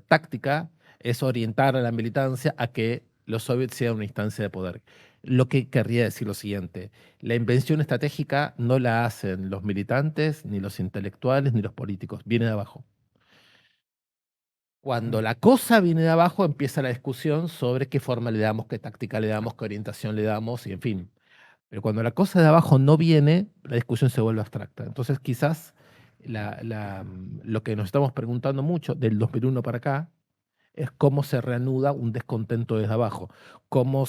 táctica es orientar a la militancia a que los soviets sean una instancia de poder. Lo que querría decir lo siguiente, la invención estratégica no la hacen los militantes, ni los intelectuales, ni los políticos, viene de abajo. Cuando la cosa viene de abajo, empieza la discusión sobre qué forma le damos, qué táctica le damos, qué orientación le damos, y en fin. Pero cuando la cosa de abajo no viene, la discusión se vuelve abstracta. Entonces, quizás lo que nos estamos preguntando mucho del 2001 para acá es cómo se reanuda un descontento desde abajo, cómo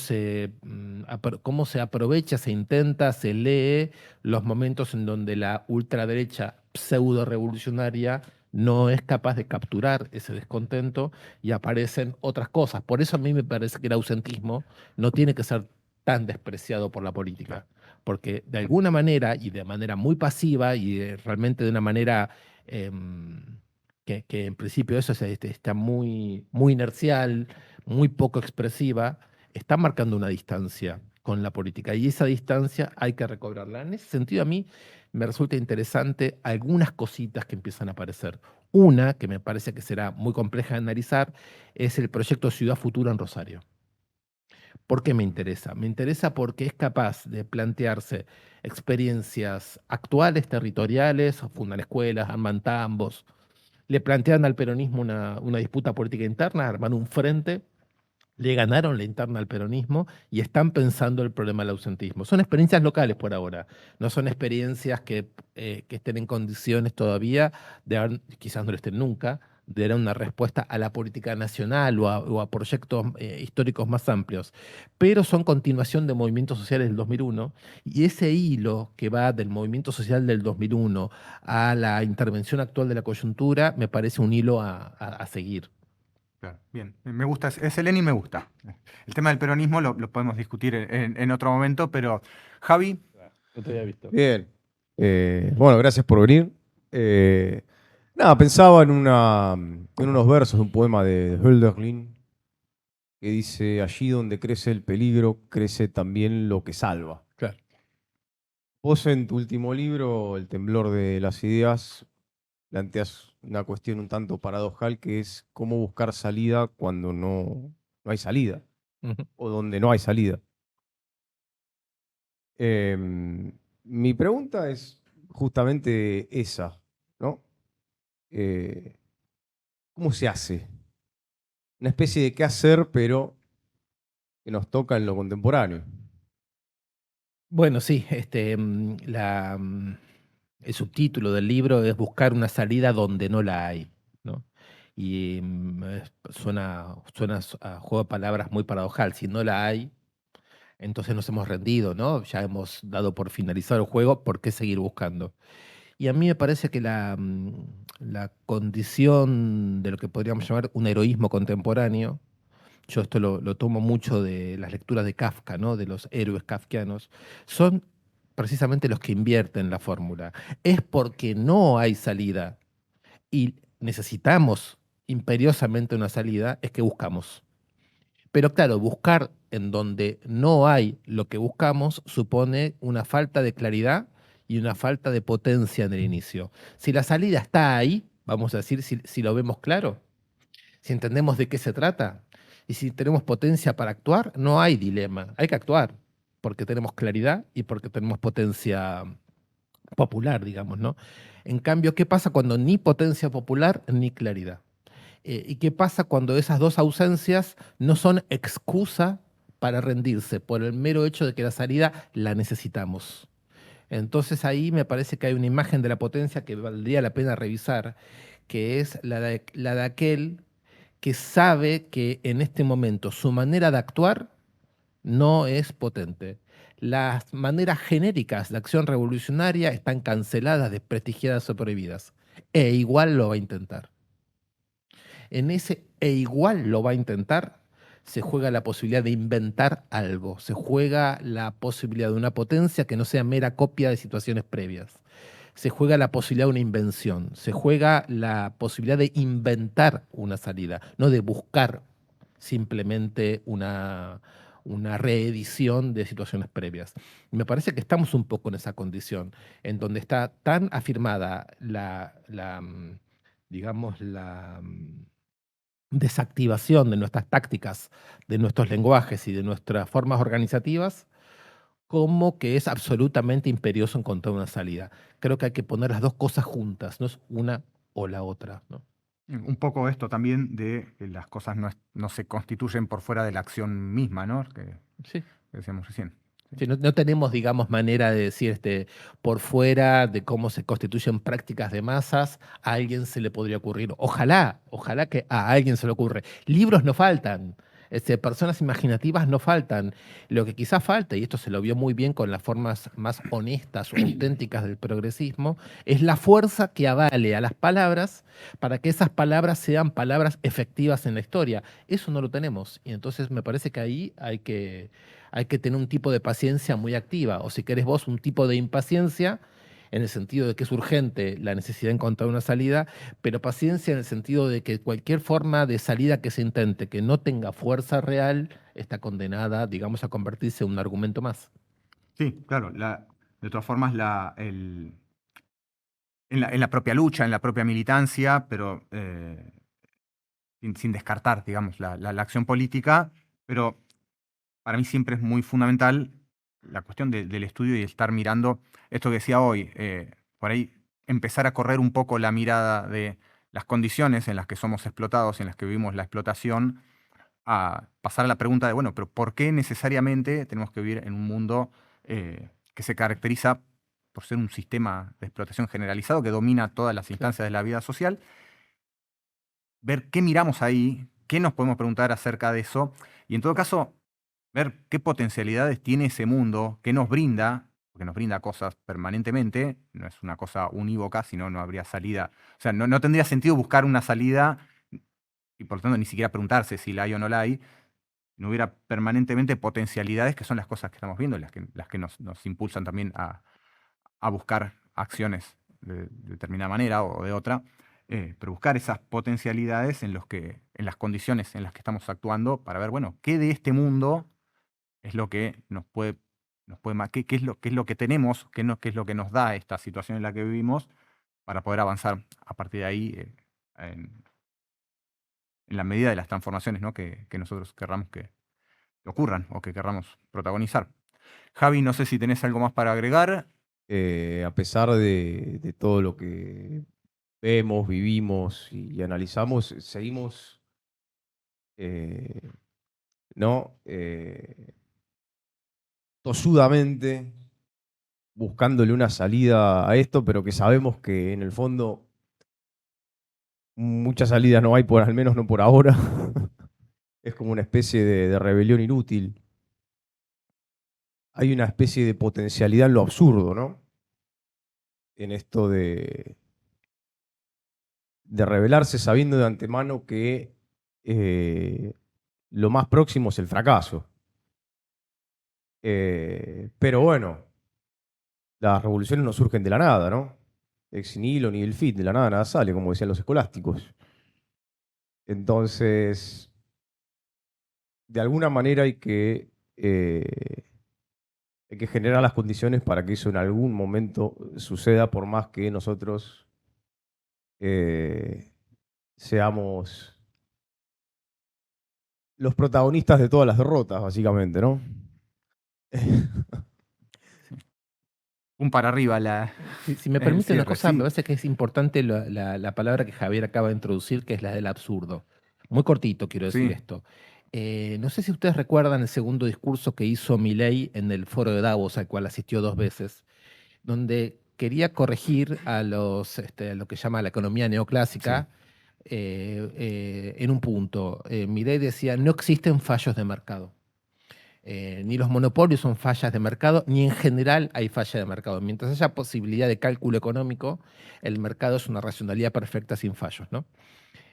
cómo se aprovecha, se intenta, se lee los momentos en donde la ultraderecha pseudo revolucionaria no es capaz de capturar ese descontento y aparecen otras cosas. Por eso a mí me parece que el ausentismo no tiene que ser tan despreciado por la política, porque de alguna manera y de manera muy pasiva y realmente de una manera que en principio eso está muy inercial, muy poco expresiva, está marcando una distancia con la política y esa distancia hay que recobrarla. En ese sentido a mí me resulta interesante algunas cositas que empiezan a aparecer. Una, que me parece que será muy compleja de analizar, es el proyecto Ciudad Futura en Rosario. ¿Por qué me interesa? Me interesa porque es capaz de plantearse experiencias actuales, territoriales, fundan escuelas, arman tambos, le plantean al peronismo una disputa política interna, arman un frente, le ganaron la interna al peronismo y están pensando el problema del ausentismo. Son experiencias locales por ahora, no son experiencias que estén en condiciones todavía quizás no lo estén nunca, de dar una respuesta a la política nacional o a proyectos históricos más amplios, pero son continuación de movimientos sociales del 2001 y ese hilo que va del movimiento social del 2001 a la intervención actual de la coyuntura me parece un hilo a seguir. Claro, bien, me gusta, ese Lenin me gusta. El tema del peronismo lo podemos discutir en otro momento, pero Javi. No te había visto. Bien. Bueno, gracias por venir. Nada, pensaba en unos versos de un poema de Hölderlin que dice: allí donde crece el peligro, crece también lo que salva. Claro. Vos en tu último libro, El temblor de las ideas, planteas una cuestión un tanto paradojal que es cómo buscar salida cuando no hay salida Ujú. o donde no hay salida. Mi pregunta es justamente esa, ¿no? ¿Cómo se hace? Una especie de qué hacer, pero que nos toca en lo contemporáneo. Bueno, sí, el subtítulo del libro es Buscar una salida donde no la hay, ¿no? Y suena a juego de palabras muy paradojal. Si no la hay, entonces nos hemos rendido, ¿no? Ya hemos dado por finalizado el juego, ¿por qué seguir buscando? Y a mí me parece que la condición de lo que podríamos llamar un heroísmo contemporáneo, yo esto lo tomo mucho de las lecturas de Kafka, ¿no? De los héroes kafkianos, son precisamente los que invierten la fórmula. Es porque no hay salida y necesitamos imperiosamente una salida, es que buscamos. Pero claro, buscar en donde no hay lo que buscamos supone una falta de claridad y una falta de potencia en el inicio. Si la salida está ahí, vamos a decir, si lo vemos claro, si entendemos de qué se trata y si tenemos potencia para actuar, no hay dilema, hay que actuar, porque tenemos claridad y porque tenemos potencia popular, digamos, ¿no? En cambio, ¿qué pasa cuando ni potencia popular ni claridad? ¿Y qué pasa cuando esas dos ausencias no son excusa para rendirse por el mero hecho de que la salida la necesitamos? Entonces ahí me parece que hay una imagen de la potencia que valdría la pena revisar, que es la de aquel que sabe que en este momento su manera de actuar no es potente. Las maneras genéricas de acción revolucionaria están canceladas, desprestigiadas o prohibidas. E igual lo va a intentar. En ese e igual lo va a intentar, se juega la posibilidad de inventar algo, se juega la posibilidad de una potencia que no sea mera copia de situaciones previas, se juega la posibilidad de una invención, se juega la posibilidad de inventar una salida, no de buscar simplemente una reedición de situaciones previas. Me parece que estamos un poco en esa condición, en donde está tan afirmada digamos, desactivación de nuestras tácticas, de nuestros lenguajes y de nuestras formas organizativas, como que es absolutamente imperioso encontrar una salida. Creo que hay que poner las dos cosas juntas, no es una o la otra, ¿no? Un poco esto también de que las cosas no se constituyen por fuera de la acción misma, ¿no? Sí. Que decíamos recién. Sí, no tenemos, digamos, manera de decir por fuera de cómo se constituyen prácticas de masas, a alguien se le podría ocurrir. Ojalá que a alguien se le ocurre. Libros no faltan, personas imaginativas no faltan. Lo que quizá falta, y esto se lo vio muy bien con las formas más honestas o auténticas del progresismo, es la fuerza que avale a las palabras para que esas palabras sean palabras efectivas en la historia. Eso no lo tenemos. Y entonces me parece que ahí hay que tener un tipo de paciencia muy activa, o si querés vos, un tipo de impaciencia, en el sentido de que es urgente la necesidad de encontrar una salida, pero paciencia en el sentido de que cualquier forma de salida que se intente que no tenga fuerza real está condenada, digamos, a convertirse en un argumento más. Sí, claro. De todas formas, en la propia lucha, en la propia militancia, pero sin descartar, digamos, la acción política, pero para mí siempre es muy fundamental la cuestión del estudio y estar mirando esto que decía hoy, por ahí empezar a correr un poco la mirada de las condiciones en las que somos explotados y en las que vivimos la explotación, a pasar a la pregunta de, bueno, pero ¿por qué necesariamente tenemos que vivir en un mundo que se caracteriza por ser un sistema de explotación generalizado que domina todas las instancias de la vida social? Ver qué miramos ahí, qué nos podemos preguntar acerca de eso, y en todo caso, ver qué potencialidades tiene ese mundo, qué nos brinda, porque nos brinda cosas permanentemente, no es una cosa unívoca, si no, no habría salida. O sea, no tendría sentido buscar una salida y por lo tanto ni siquiera preguntarse si la hay o no la hay, no hubiera permanentemente potencialidades que son las cosas que estamos viendo, las que nos impulsan también a buscar acciones de determinada manera o de otra. Pero buscar esas potencialidades en las condiciones en las que estamos actuando para ver, bueno, qué de este mundo es lo que nos puede qué es lo que tenemos, qué es lo que nos da esta situación en la que vivimos para poder avanzar a partir de ahí en la medida de las transformaciones, ¿no? que nosotros querramos que ocurran o que querramos protagonizar. Javi, no sé si tenés algo más para agregar. A pesar de todo lo que vemos, vivimos y analizamos, seguimos tosudamente buscándole una salida a esto, pero que sabemos que en el fondo mucha salida no hay, al menos no por ahora. Es como una especie de rebelión inútil. Hay una especie de potencialidad en lo absurdo, ¿no? En esto de rebelarse sabiendo de antemano que lo más próximo es el fracaso. Pero bueno, las revoluciones no surgen de la nada, ¿no? Ex nihilo nihil fit, de la nada sale, como decían los escolásticos. Entonces, de alguna manera hay que generar las condiciones para que eso en algún momento suceda, por más que nosotros seamos los protagonistas de todas las derrotas, básicamente, ¿no? Un para arriba la... Si me permite una cierre, cosa, sí. me parece que es importante la palabra que Javier acaba de introducir, que es la del absurdo. Muy cortito quiero decir Sí. esto. No sé si ustedes recuerdan el segundo discurso que hizo Milei en el foro de Davos, al cual asistió 2 veces, donde quería corregir a lo que llama la economía neoclásica en un punto. Milei decía, no existen fallos de mercado. Ni los monopolios son fallas de mercado, ni en general hay falla de mercado. Mientras haya posibilidad de cálculo económico, el mercado es una racionalidad perfecta sin fallos, ¿no?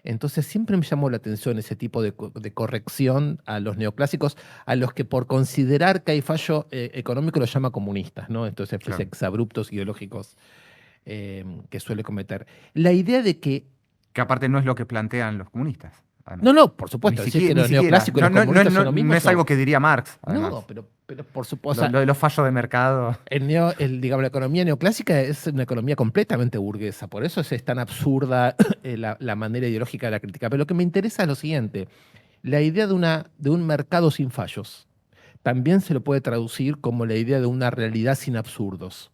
Entonces siempre me llamó la atención ese tipo de corrección a los neoclásicos, a los que por considerar que hay fallo económico los llama comunistas, ¿no? Entonces, Claro. exabruptos ideológicos que suele cometer. La idea de que... Que aparte no es lo que plantean los comunistas. Además. No, por supuesto, decir que los neoclásicos y los comunistas son lo mismo. No es algo que diría Marx. Además. No, pero Pero por supuesto, Lo de los fallos de mercado. digamos, la economía neoclásica es una economía completamente burguesa, por eso es tan absurda la manera ideológica de la crítica. Pero lo que me interesa es lo siguiente, la idea de un mercado sin fallos también se lo puede traducir como la idea de una realidad sin absurdos.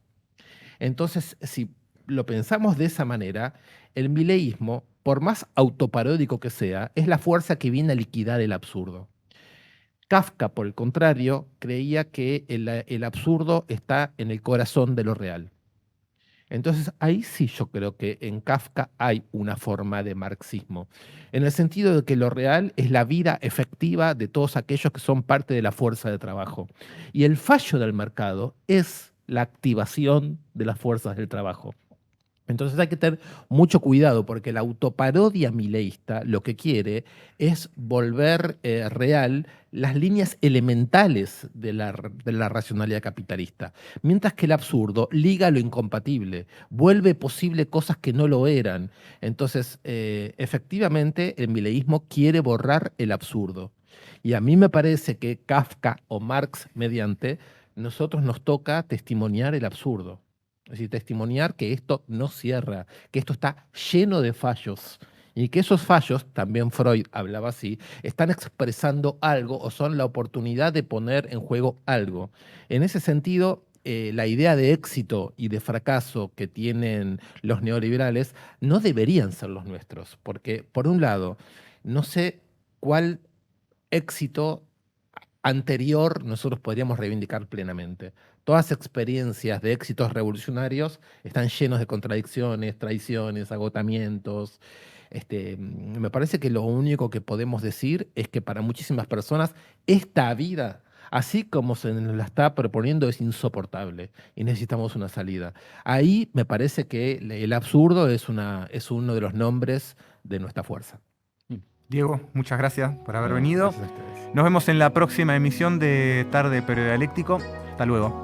Entonces, si lo pensamos de esa manera, el mileísmo, por más autoparódico que sea, es la fuerza que viene a liquidar el absurdo. Kafka, por el contrario, creía que el absurdo está en el corazón de lo real. Entonces, ahí sí yo creo que en Kafka hay una forma de marxismo, en el sentido de que lo real es la vida efectiva de todos aquellos que son parte de la fuerza de trabajo. Y el fallo del mercado es la activación de las fuerzas del trabajo. Entonces hay que tener mucho cuidado porque la autoparodia mileísta lo que quiere es volver real las líneas elementales de la racionalidad capitalista, mientras que el absurdo liga lo incompatible, vuelve posible cosas que no lo eran. Entonces, efectivamente, el mileísmo quiere borrar el absurdo. Y a mí me parece que Kafka o Marx mediante, nosotros nos toca testimoniar el absurdo. Es decir, testimoniar que esto no cierra, que esto está lleno de fallos y que esos fallos, también Freud hablaba así, están expresando algo o son la oportunidad de poner en juego algo. En ese sentido, la idea de éxito y de fracaso que tienen los neoliberales no deberían ser los nuestros, porque por un lado, no sé cuál éxito anterior nosotros podríamos reivindicar plenamente. Todas las experiencias de éxitos revolucionarios están llenos de contradicciones, traiciones, agotamientos. Me parece que lo único que podemos decir es que para muchísimas personas esta vida, así como se nos la está proponiendo, es insoportable y necesitamos una salida. Ahí me parece que el absurdo es uno de los nombres de nuestra fuerza. Diego, muchas gracias por haber venido. Gracias a ustedes. Nos vemos en la próxima emisión de Tarde Pero Dialéctico. Hasta luego.